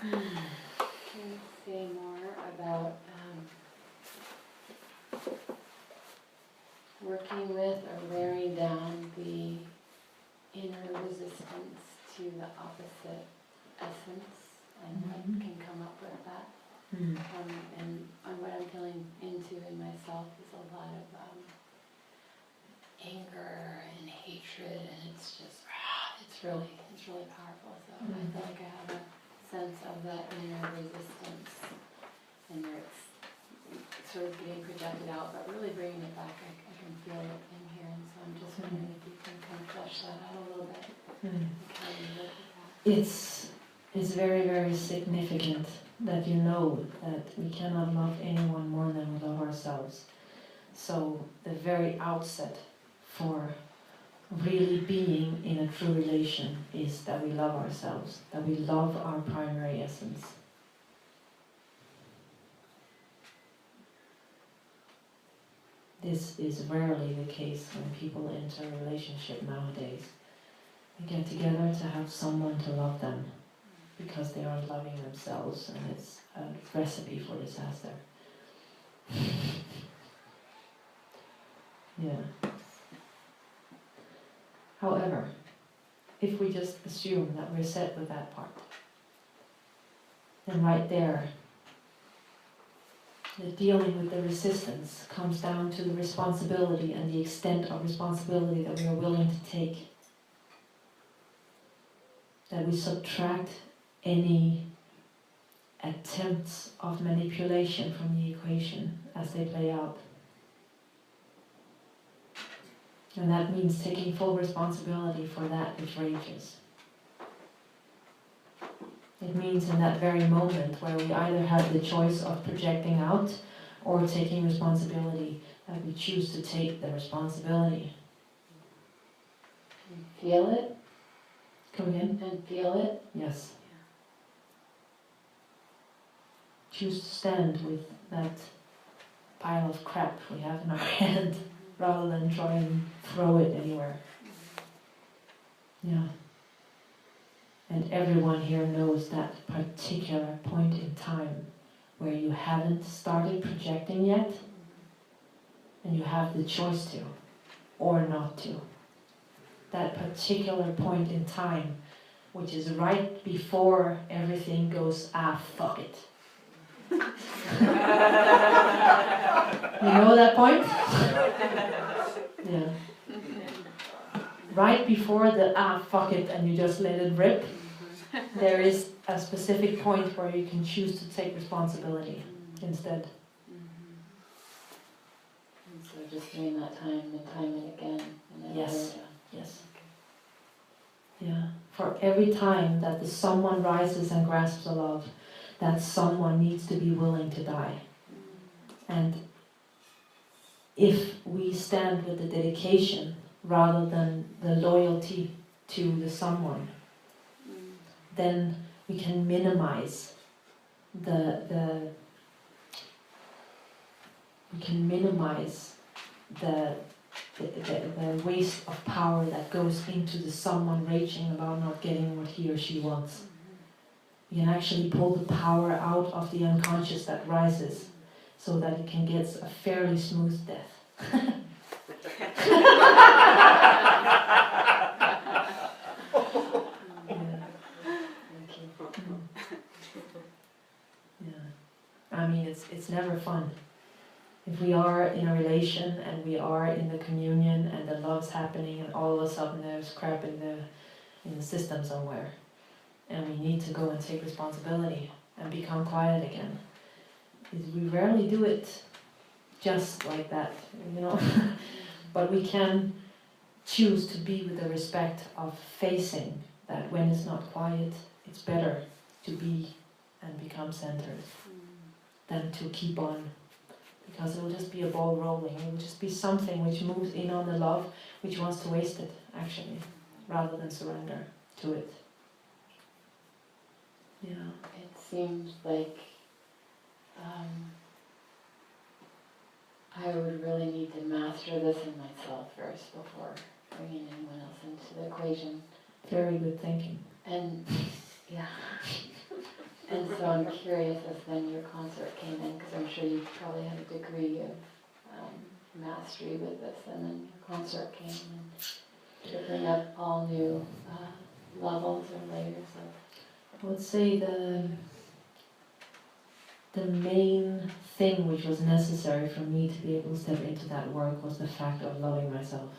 Can you say more about working with or wearing down the inner resistance to the opposite essence and what can come up with that? Mm. And what I'm feeling into in myself is a lot of anger and hatred, and it's just, it's really powerful. So I feel like I have a sense of that inner resistance, and it's sort of getting projected out, but really bringing it back. I can feel it in here, and so I'm just wondering if you can kind of flesh that out a little bit. How you look at that. It's very, very significant that you know that we cannot love anyone more than we love ourselves. So the very outset for really being in a true relation is that we love ourselves, that we love our primary essence. This is rarely the case when people enter a relationship nowadays. They get together to have someone to love them because they aren't loving themselves, and it's a recipe for disaster. Yeah. However, if we just assume that we're set with that part, then right there, the dealing with the resistance comes down to the responsibility and the extent of responsibility that we are willing to take. That we subtract any attempts of manipulation from the equation as they play out. And that means taking full responsibility for that which rages. It means in that very moment where we either have the choice of projecting out or taking responsibility, that we choose to take the responsibility. Feel it? Come again? And feel it? Yes. Choose to stand with that pile of crap we have in our hand rather than try and throw it anywhere. Yeah. And everyone here knows that particular point in time where you haven't started projecting yet, and you have the choice to, or not to. That particular point in time, which is right before everything goes, fuck it. You know that point? Yeah. Right before the fuck it and you just let it rip, there is a specific point where you can choose to take responsibility instead. And so just doing that time and again. And Yes. Yes. Yeah. For every time that the someone rises and grasps a love, that someone needs to be willing to die. And if we stand with the dedication rather than the loyalty to the someone, then we can minimize the waste of power that goes into the someone raging about not getting what he or she wants. You can actually pull the power out of the unconscious that rises so that it can get a fairly smooth death. I mean, it's never fun. If we are in a relation and we are in the communion and the love's happening and all of a sudden there's crap in the system somewhere and we need to go and take responsibility and become quiet again, we rarely do it just like that, you know. But we can choose to be with the respect of facing that when it's not quiet, it's better to be and become centered than to keep on, because it will just be a ball rolling. It will just be something which moves in on the love, which wants to waste it, actually, rather than surrender to it. Yeah. It seems like I would really need to master this in myself first before bringing anyone else into the equation. Very good thinking. And yeah. And so I'm curious as then your concert came in, because I'm sure you probably had a degree of mastery with this, and then your concert came and to bring up all new levels or layers of. I would say the main thing which was necessary for me to be able to step into that work was the fact of loving myself.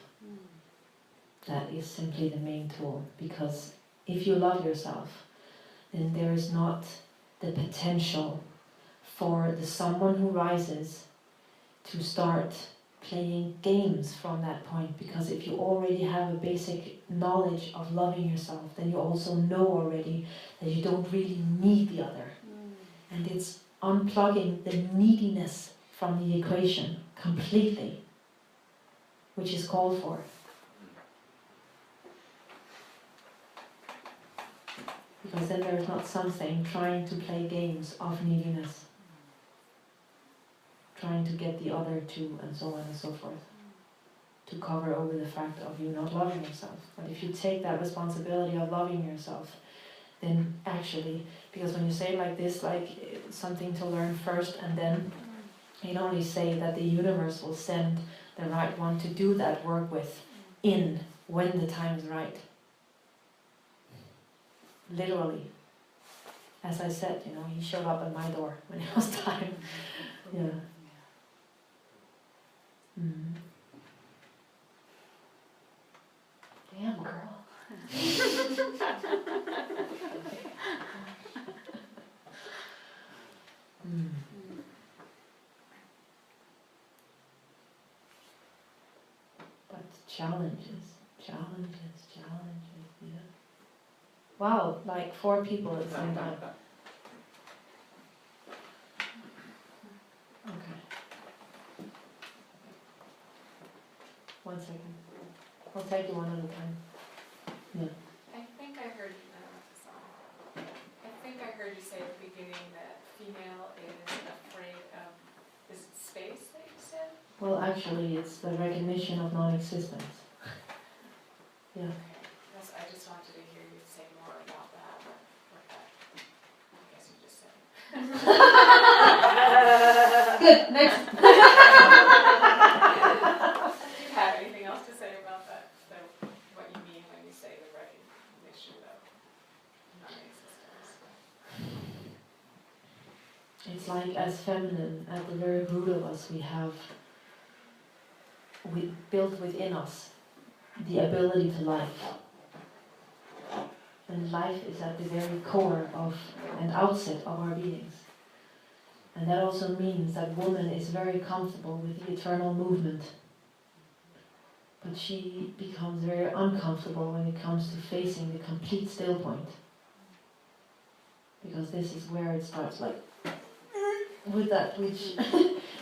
That is simply the main tool, because if you love yourself, then there is not the potential for the someone who rises to start playing games from that point, because if you already have a basic knowledge of loving yourself, then you also know already that you don't really need the other. And it's unplugging the neediness from the equation completely, which is called for. Because then there is not something trying to play games of neediness, trying to get the other to, and so on and so forth, to cover over the fact of you not loving yourself. But if you take that responsibility of loving yourself, then actually, because when you say it like this, like it's something to learn first, and then you only say that the universe will send the right one to do that work with in when the time is right. Literally. As I said, you know, he showed up at my door when it was time. Yeah. Mm. Damn, girl. Mm. But challenges, yeah. Wow, like 4 people at the same time. Okay. 1 second. I'll take you one at a time. Yeah. I think I heard, I think I heard you say at the beginning that female is afraid of, is it space that you said? Well, actually, it's the recognition of non-existence. Yeah. Yes, I just wanted to hear you say more about that, what that, I guess you just said. Good, next. Do you have anything else to say about that, what you mean when you say the recognition of non-existence? It's like as feminine, at the very root of us, we built within us the ability to life. And life is at the very core of and outset of our beings. And that also means that woman is very comfortable with the eternal movement. But she becomes very uncomfortable when it comes to facing the complete still point. because this is where it starts, like with that which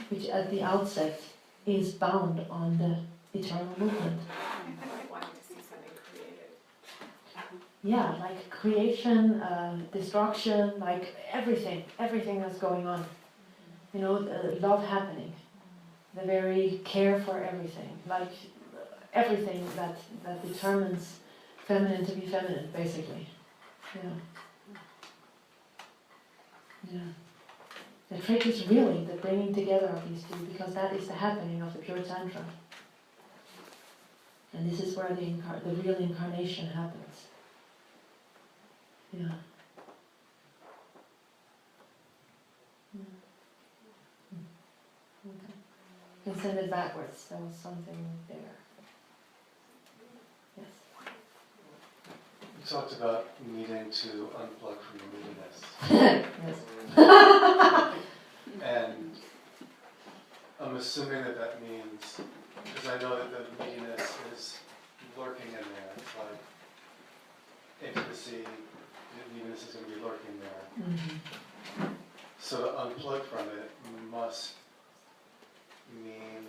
which at the outset is bound on the eternal movement. Like wanting to see something created. Yeah, like creation, destruction, like everything that's going on. You know, love happening, the very care for everything, like everything that determines feminine to be feminine, basically. Yeah. Yeah. The trick is really the bringing together of these two, because that is the happening of the pure Tantra. And this is where the real incarnation happens. Yeah. Okay. You can send it backwards. There was something there. Yes. You talked about needing to unplug from the neediness. Yes. And I'm assuming that means, because I know that the neediness is lurking in there. It's like intimacy, the neediness is going to be lurking there. Mm-hmm. So to unplug from it must mean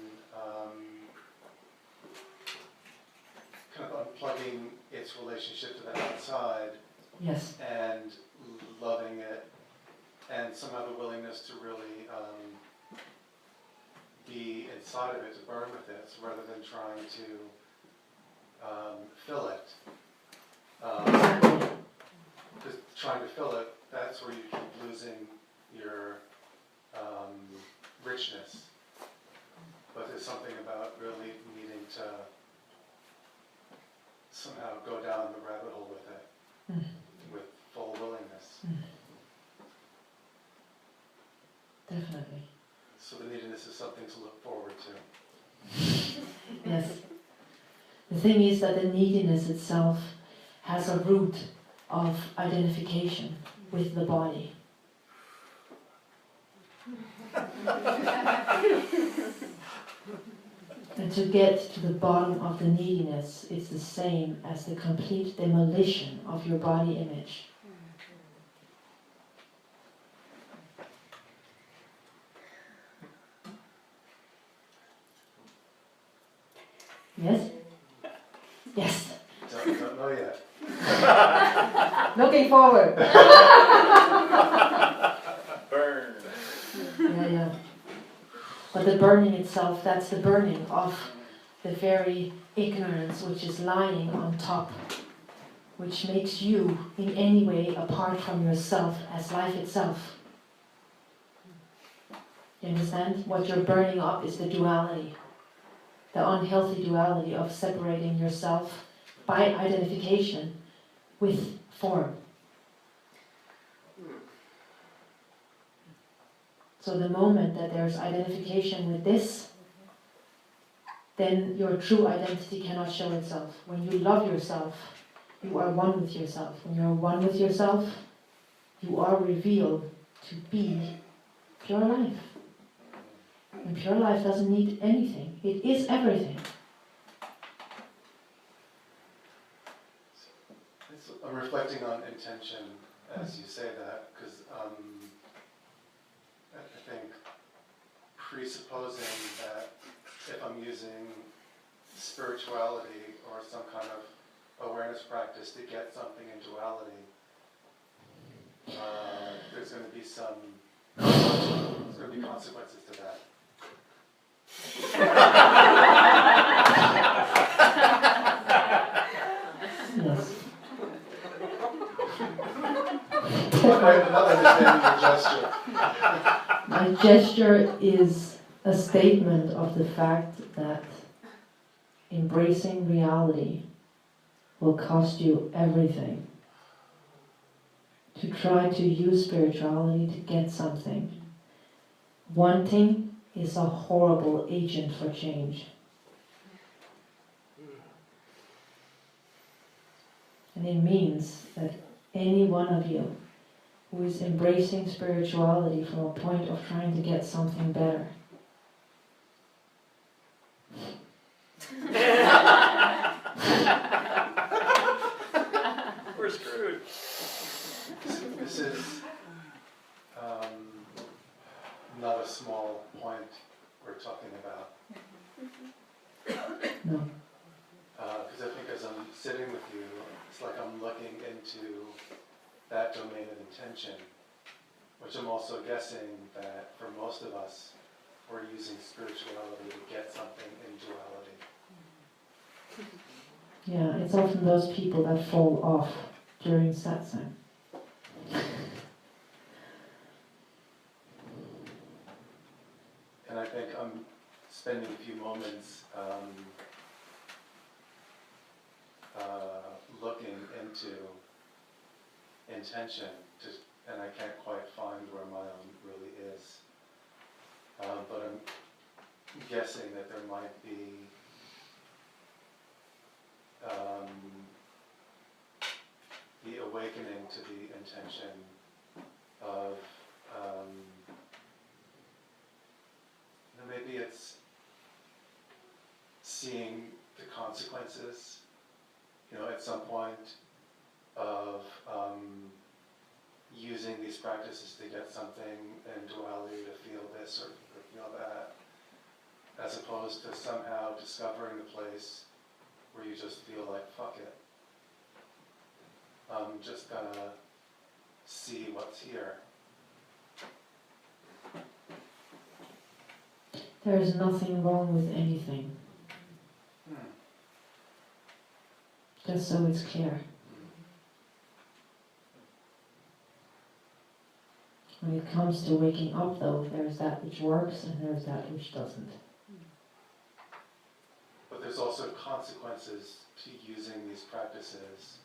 kind of unplugging its relationship to the outside Yes. and loving it, and somehow the willingness to really be inside of it, to burn with it, so rather than trying to fill it. Because trying to fill it, that's where you keep losing your richness. But there's something about really needing to somehow go down the rabbit hole with it, with full willingness. Definitely. So the neediness is something to look forward to. Yes. The thing is that the neediness itself has a root of identification with the body. And to get to the bottom of the neediness, it's the same as the complete demolition of your body image. Yes? Yes. Don't know yet. Looking forward. Burn. Yeah. But the burning itself, that's the burning of the very ignorance which is lying on top, which makes you in any way apart from yourself as life itself. You understand? What you're burning up is the duality, the unhealthy duality of separating yourself by identification with form. So the moment that there's identification with this, then your true identity cannot show itself. When you love yourself, you are one with yourself. When you're one with yourself, you are revealed to be pure life. And pure life doesn't need anything. It is everything. I'm reflecting on intention as you say that, because I think presupposing that if I'm using spirituality or some kind of awareness practice to get something in duality, there's going to be consequences to that. Yes. I'm not understanding your gesture. My gesture is a statement of the fact that embracing reality will cost you everything. To try to use spirituality to get something. Wanting is a horrible agent for change. And it means that any one of you who is embracing spirituality from a point of trying to get something better We're screwed. This is point we're talking about? No. Because I think as I'm sitting with you, it's like I'm looking into that domain of intention, which I'm also guessing that for most of us, we're using spirituality to get something in duality. Yeah, it's often those people that fall off during satsang. And I think I'm spending a few moments looking into intention, and I can't quite find where my own really is. But I'm guessing that there might be the awakening to the intention of maybe it's seeing the consequences, at some point of using these practices to get something in duality, to feel this or feel that, as opposed to somehow discovering the place where you just feel like, fuck it. I'm just gonna see what's here. There is nothing wrong with anything. Just so it's clear. When it comes to waking up though, there's that which works and there's that which doesn't. But there's also consequences to using these practices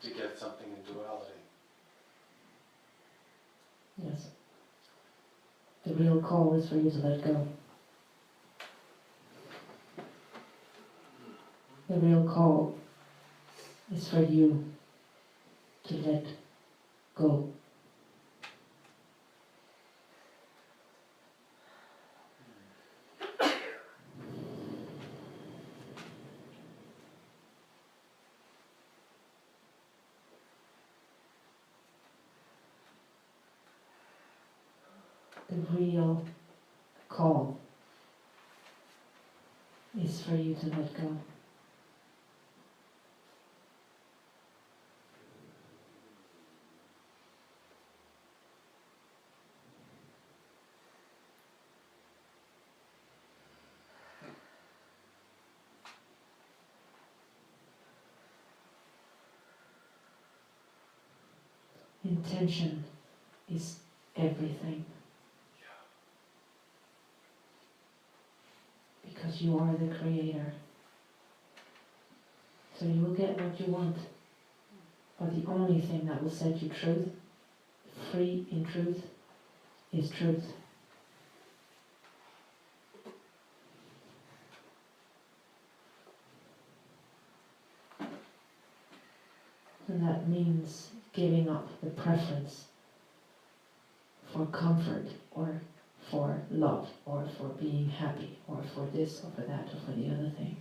to get something in duality. Yes. The real call is for you to let go. The real call is for you to let go. The real call is for you to let go. Intention is everything. Because you are the creator. So you will get what you want. But the only thing that will set you free in truth, is truth. And that means giving up the preference for comfort or for love or for being happy or for this or for that or for the other thing.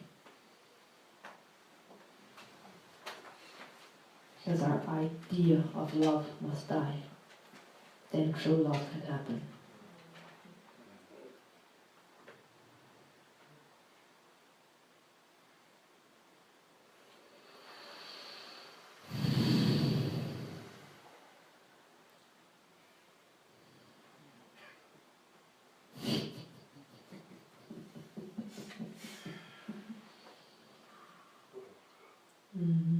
Because our idea of love must die. Then true love can happen. Mm-hmm.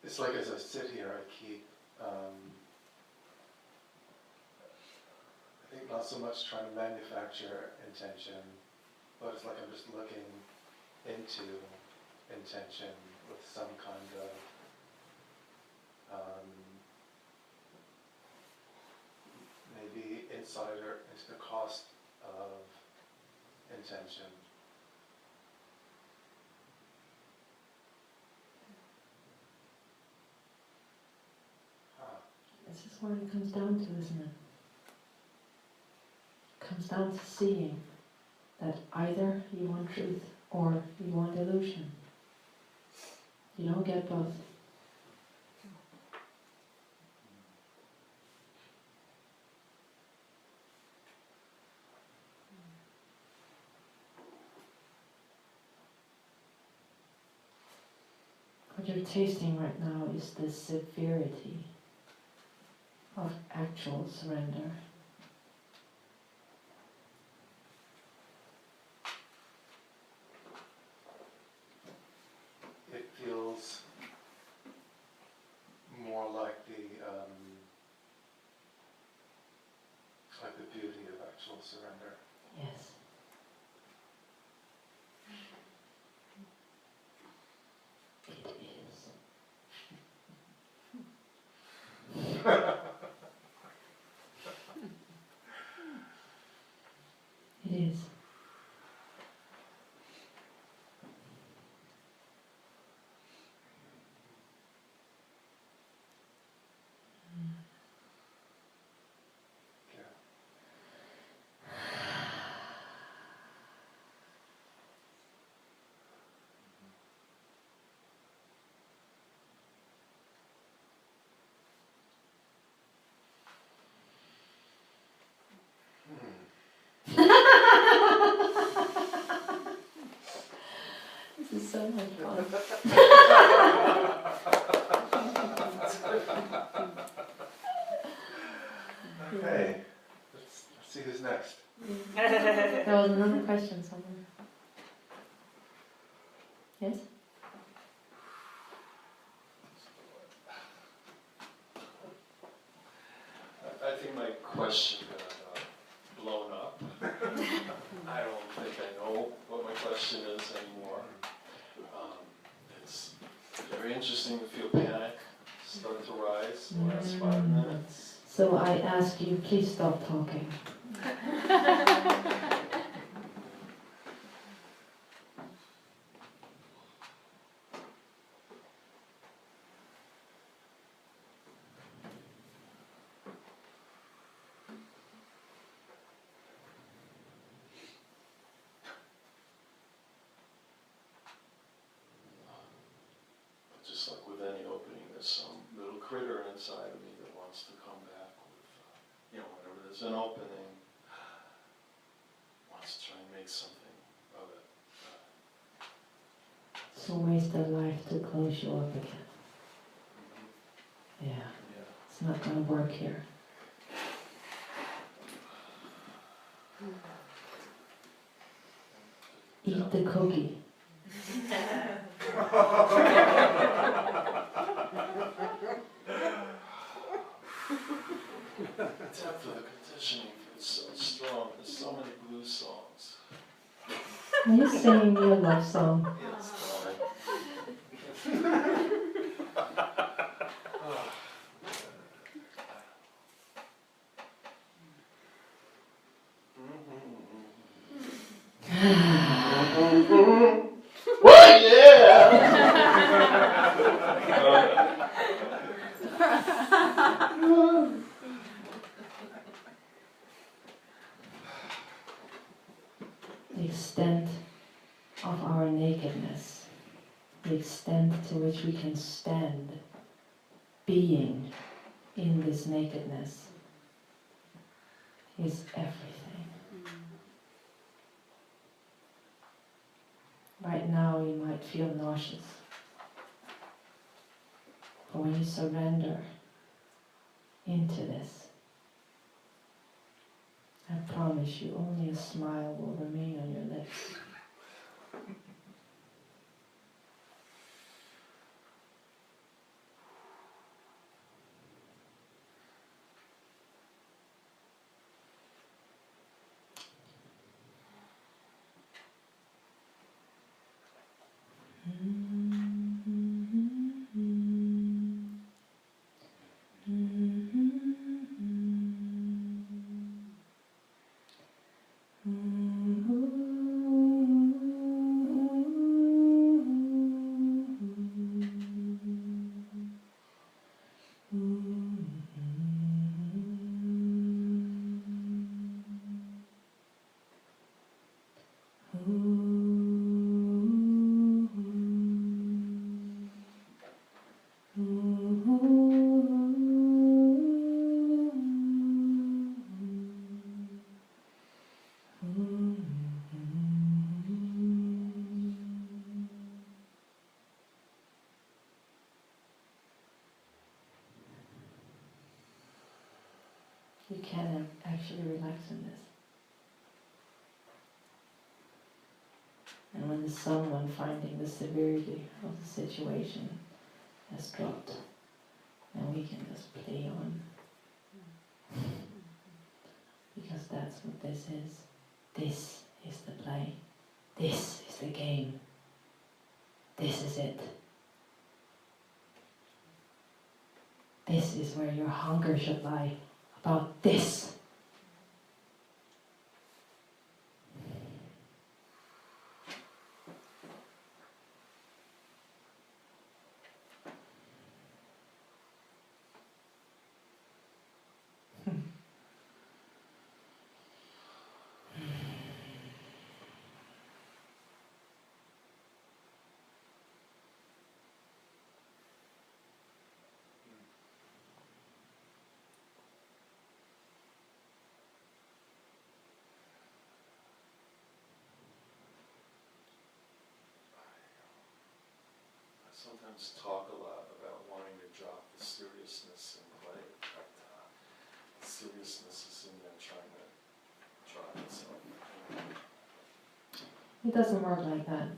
It's like as I sit here, I keep, I think not so much trying to manufacture intention, but it's like I'm just looking into intention with some kind of maybe insider into the cost of intention. This is what it comes down to, isn't it? It comes down to seeing that either you want truth or you want illusion. You don't get both. What you're tasting right now is the severity of actual surrender. It feels more like the beauty of actual surrender. Yes. It is. It is. This is so much fun. Okay, let's see who's next. There was another question somewhere. Yes? I think my question got blown up. I don't think I know what my question is anymore. It's very interesting to feel panic start to rise the last 5 minutes. So I ask you, please stop talking. Just like with any opening, there's some little critter inside of me that wants to come back with, whenever there's an opening, wants to try and make something of it. It's a waste of life to close you up again. Yeah, it's not going to work here. Eat the cookie. The depth of the conditioning feels so strong. There's so many blues songs. Are you singing your love song? Yes, What? Yeah! The extent of our nakedness, the extent to which we can stand being in this nakedness is everything. Right now you might feel nauseous, but when you surrender into this, I promise you only a smile will remain on your lips. you can actually relax in this. And when the someone finding the severity of the situation has dropped, then we can just play on. Because that's what this is. This is the play. This is the game. This is it. This is where your hunger should lie. About this. I sometimes talk a lot about wanting to drop the seriousness in play, but seriousness is in there trying to drop itself. It doesn't work like that.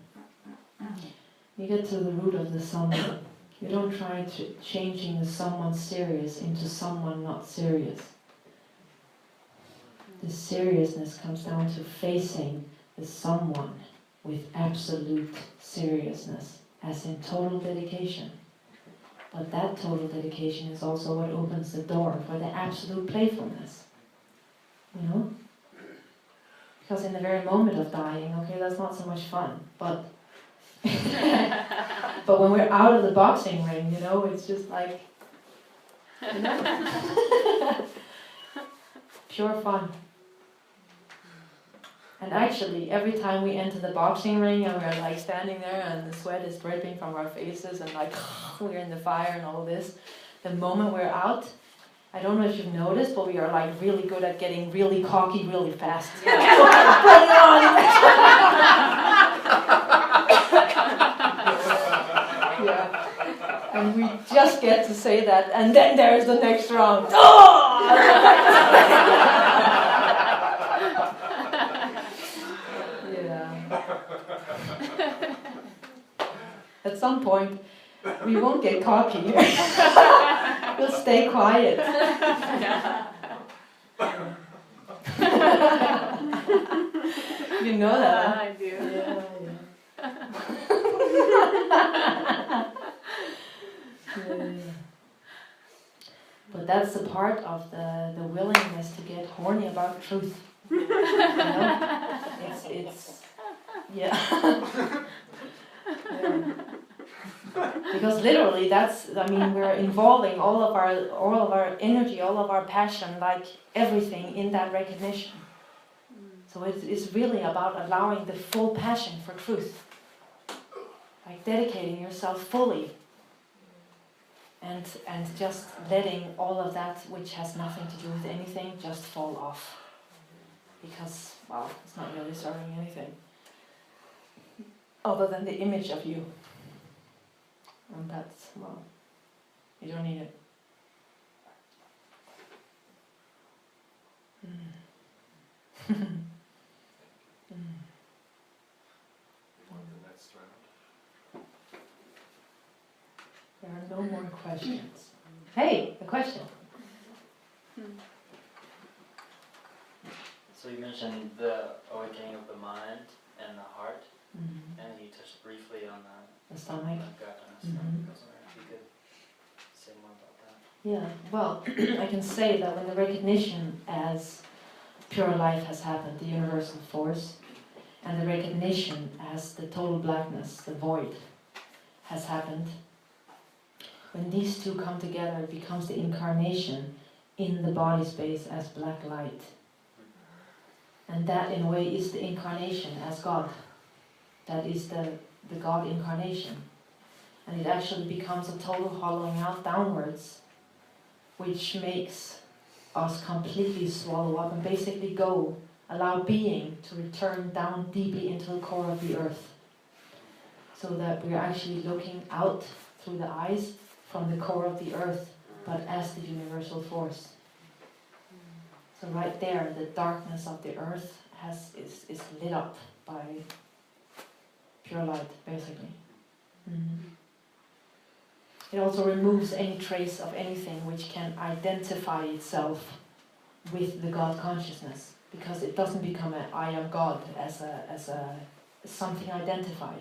You get to the root of the someone. You don't try to changing the someone serious into someone not serious. The seriousness comes down to facing the someone with absolute seriousness, as in total dedication. But that total dedication is also what opens the door for the absolute playfulness. You know? Because in the very moment of dying, okay, that's not so much fun, but but when we're out of the boxing ring, you know, it's just like pure fun. And actually, every time we enter the boxing ring and we're like standing there and the sweat is dripping from our faces and like we're in the fire and all this, the moment we're out, I don't know if you've noticed, but we are like really good at getting really cocky really fast. Bring it on! Yeah. And we just get to say that, and then there's the next round. Oh! Yeah. At some point, we won't get cocky. We'll stay quiet. You know that? I do. Yeah. But that's the part of the willingness to get horny about truth. You know? It's yeah. Yeah. Because literally we're involving all of our energy, all of our passion, like everything in that recognition. So it's really about allowing the full passion for truth. Like dedicating yourself fully. And just letting all of that which has nothing to do with anything just fall off. Because, well, it's not really serving anything. Other than the image of you. And that's, well, you don't need it. Want the next round? There are no more questions. Hey, a question. So you mentioned the awakening of the mind and the heart, Mm-hmm. and you touched briefly on The stomach. the gut and the stomach. Mhm. I was wondering if you could say more about that. Yeah, well, I can say that when the recognition as pure life has happened, the universal force, and the recognition as the total blackness, the void, has happened, when these two come together, it becomes the incarnation in the body space as black light. And that, in a way, is the incarnation as God. That is the God incarnation. And it actually becomes a total hollowing out downwards, which makes us completely swallow up and basically allow being to return down deeply into the core of the earth. So that we're actually looking out through the eyes from the core of the earth, but as the universal force. So right there, the darkness of the earth is lit up by pure light, basically. It also removes any trace of anything which can identify itself with the God consciousness, because it doesn't become a I am God as something identified.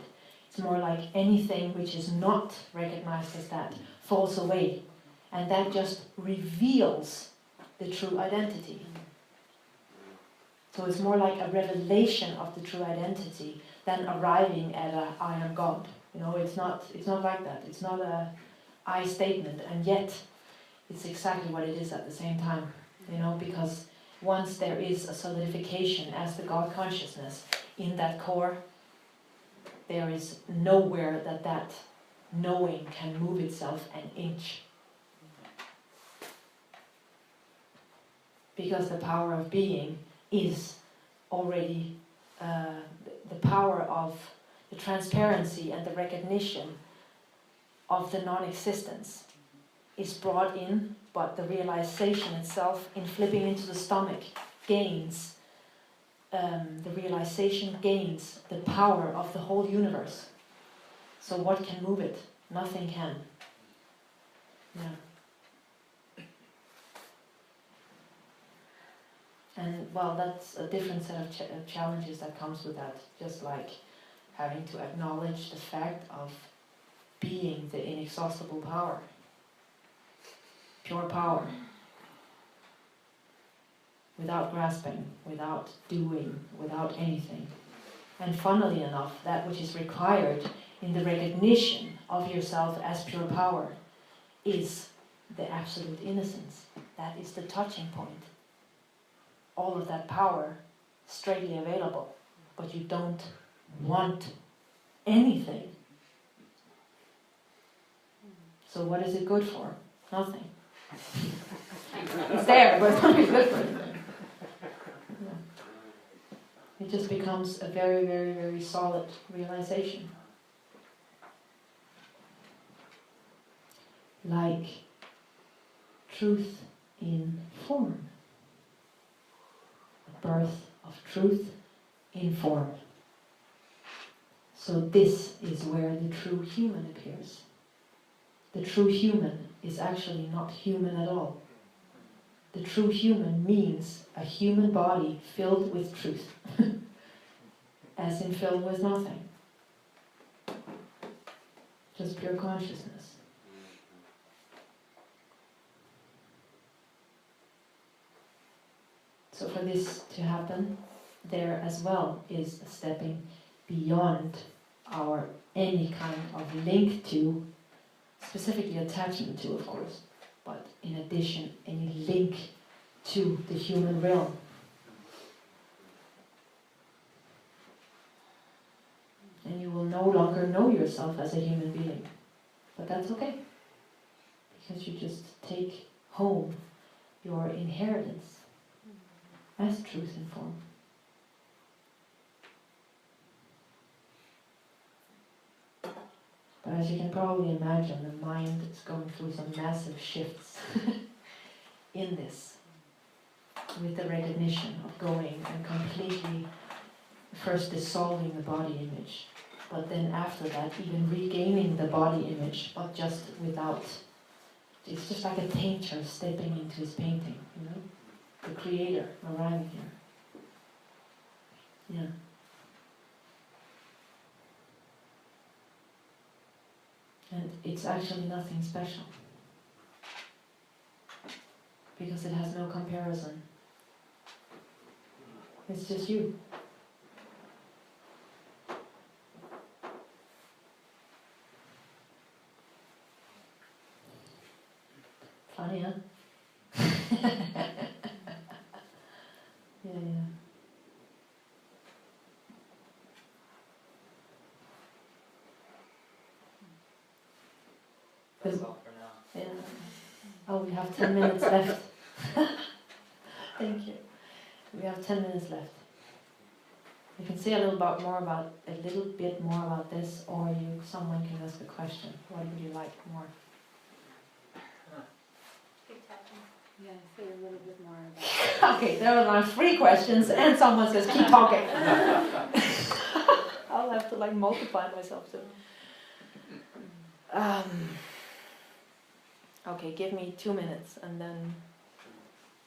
It's more like anything which is not recognized as that falls away, and that just reveals the true identity. So it's more like a revelation of the true identity than arriving at a I am God. You know, it's not like that. It's not a I statement, and yet it's exactly what it is at the same time. You know, because once there is a solidification as the God consciousness in that core, there is nowhere that knowing can move itself an inch. Because the power of being is already the power of the transparency and the recognition of the non-existence is brought in, but the realization itself in flipping into the stomach gains, the realization gains the power of the whole universe. So what can move it? Nothing can. Yeah. And well, that's a different set of challenges that comes with that. Just like having to acknowledge the fact of being the inexhaustible power. Pure power. Without grasping, without doing, without anything. And funnily enough, that which is required in the recognition of yourself as pure power is the absolute innocence. That is the touching point. All of that power straightly available, but you don't want anything. So what is it good for? Nothing. It's there, but it's not good for anything. Yeah. It just becomes a very, very, very solid realization. Like truth in form. The birth of truth in form. So this is where the true human appears. The true human is actually not human at all. The true human means a human body filled with truth, as in filled with nothing. Just pure consciousness. So for this to happen, there as well is a stepping beyond our any kind of link to, specifically attachment to, of course, but in addition, any link to the human realm. And you will no longer know yourself as a human being. But that's okay. Because you just take home your inheritance as truth in form. But as you can probably imagine, the mind is going through some massive shifts in this, with the recognition of going and completely first dissolving the body image, but then after that even regaining the body image, but just without, it's just like a painter stepping into his painting, you know? The creator arriving here. Yeah. And it's actually nothing special. Because it has no comparison. It's just you. Funny, huh? Yeah. That's all for now. Yeah. Oh, we have 10 minutes left. Thank you. We have 10 minutes left. You can say a little bit more about this, or someone can ask a question. What would you like more? Keep tapping. Yeah, say a little bit more about Okay, there are like 3 questions and someone says keep talking. I'll have to like multiply myself too. Okay, give me 2 minutes and then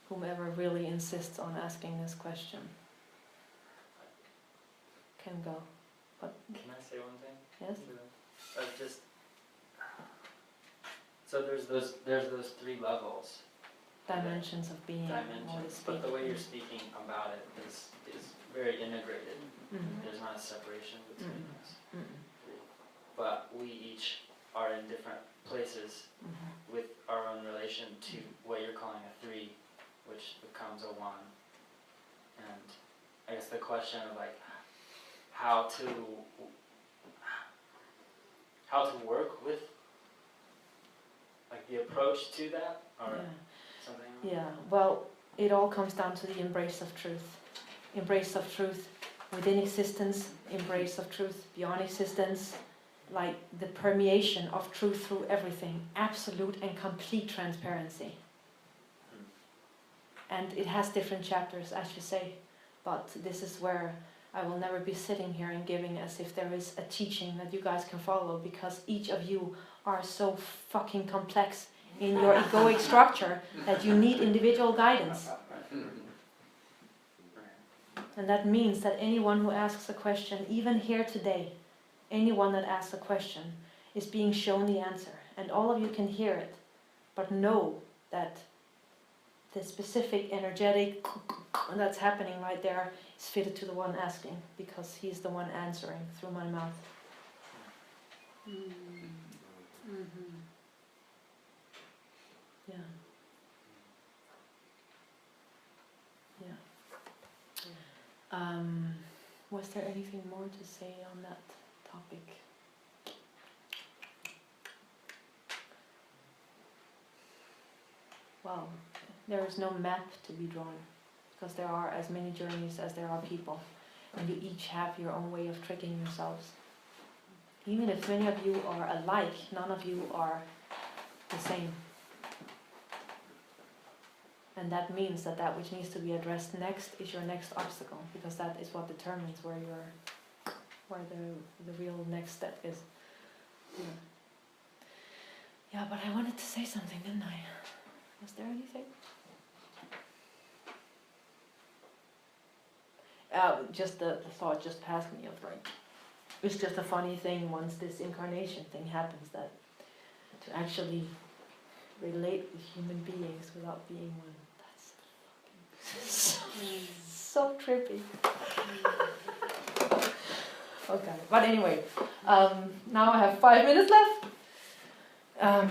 whomever really insists on asking this question can go. Can I say one thing? Yes? Just so there's those 3 levels. Dimensions of being. Dimensions, but the way you're speaking about it is very integrated. There's not a separation between us. But we each are in different places with our own relation to what you're calling a 3, which becomes a 1. And I guess the question of like how to work with like the approach to that or something like that? Yeah, well, it all comes down to the embrace of truth. Embrace of truth within existence, embrace of truth beyond existence, like the permeation of truth through everything, absolute and complete transparency. And it has different chapters, as you say, but this is where I will never be sitting here and giving as if there is a teaching that you guys can follow, because each of you are so fucking complex in your egoic structure that you need individual guidance. And that means that anyone who asks a question, even here today, anyone that asks a question is being shown the answer. And all of you can hear it, but know that the specific energetic that's happening right there is fitted to the one asking, because he's the one answering through my mouth. Yeah. Yeah. Was there anything more to say on that topic? Well, there is no map to be drawn, because there are as many journeys as there are people, and you each have your own way of tricking yourselves. Even if many of you are alike, none of you are the same. And that means that that which needs to be addressed next is your next obstacle, because that is what determines where the real next step is. Yeah, but I wanted to say something, didn't I? Was there anything? Just the thought just passed me of like, it's just a funny thing once this incarnation thing happens, that to actually relate with human beings without being one, that's so trippy. Okay, but anyway, now I have 5 minutes left.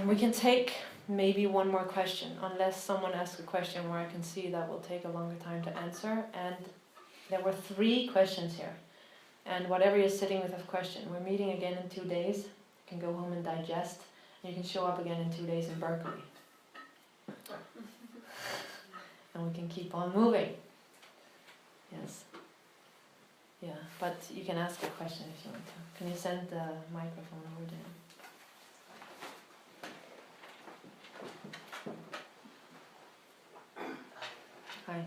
We can take maybe one more question, unless someone asks a question where I can see that will take a longer time to answer. And there were 3 questions here. And whatever you're sitting with a question, we're meeting again in 2 days. You can go home and digest. And you can show up again in 2 days in Berkeley. And we can keep on moving. Yes. Yeah, but you can ask a question if you want to. Can you send the microphone over to him? Hi.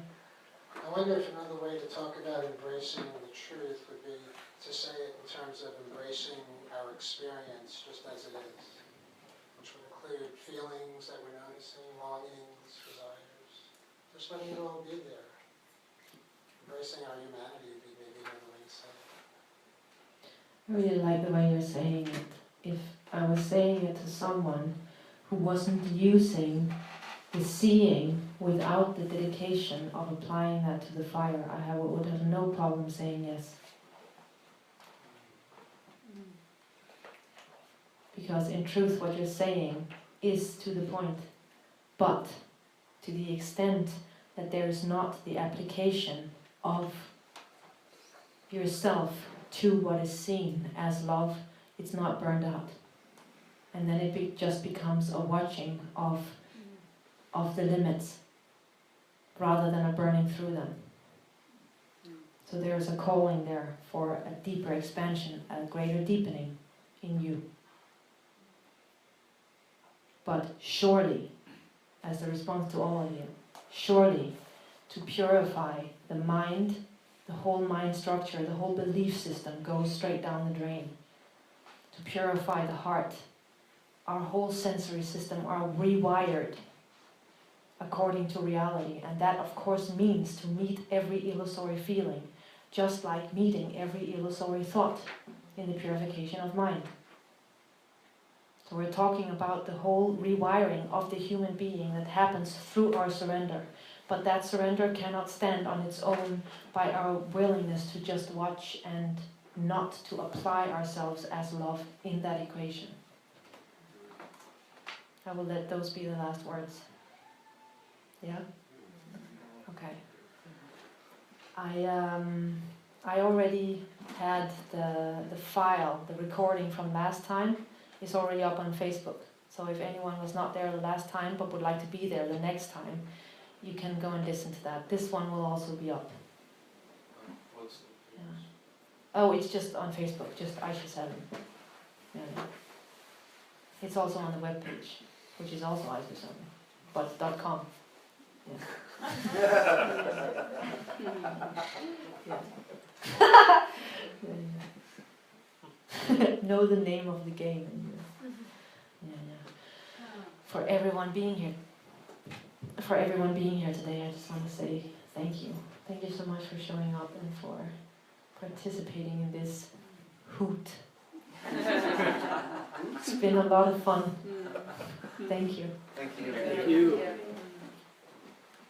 I wonder if another way to talk about embracing the truth would be to say it in terms of embracing our experience just as it is, which would include feelings that we're noticing, longings, desires, just letting it all be there. Embracing our humanity would be maybe another way to say it. I really like the way you're saying it. If I was saying it to someone who wasn't using the seeing without the dedication of applying that to the fire, I would have no problem saying yes. Because in truth what you're saying is to the point, but to the extent that there is not the application of yourself to what is seen as love, it's not burned out. And then it just becomes a watching of the limits rather than a burning through them. So there is a calling there for a deeper expansion, a greater deepening in you. But surely as a response to all of you. Surely, to purify the mind, the whole mind structure, the whole belief system goes straight down the drain. To purify the heart, our whole sensory system are rewired according to reality, and that of course means to meet every illusory feeling, just like meeting every illusory thought in the purification of mind. So we're talking about the whole rewiring of the human being that happens through our surrender. But that surrender cannot stand on its own by our willingness to just watch and not to apply ourselves as love in that equation. I will let those be the last words. Yeah? Okay. I already had the file, the recording from last time is already up on Facebook. So if anyone was not there the last time but would like to be there the next time, you can go and listen to that. This one will also be up. What's the Yeah. Oh, it's just on Facebook, just Aisha Salem. Yeah. It's also on the webpage, which is also Aisha Salem, but .com. Yeah. Know the name of the game. For everyone being here. For everyone being here today, I just want to say thank you. Thank you so much for showing up and for participating in this hoot. It's been a lot of fun. Thank you. Thank you. Thank you.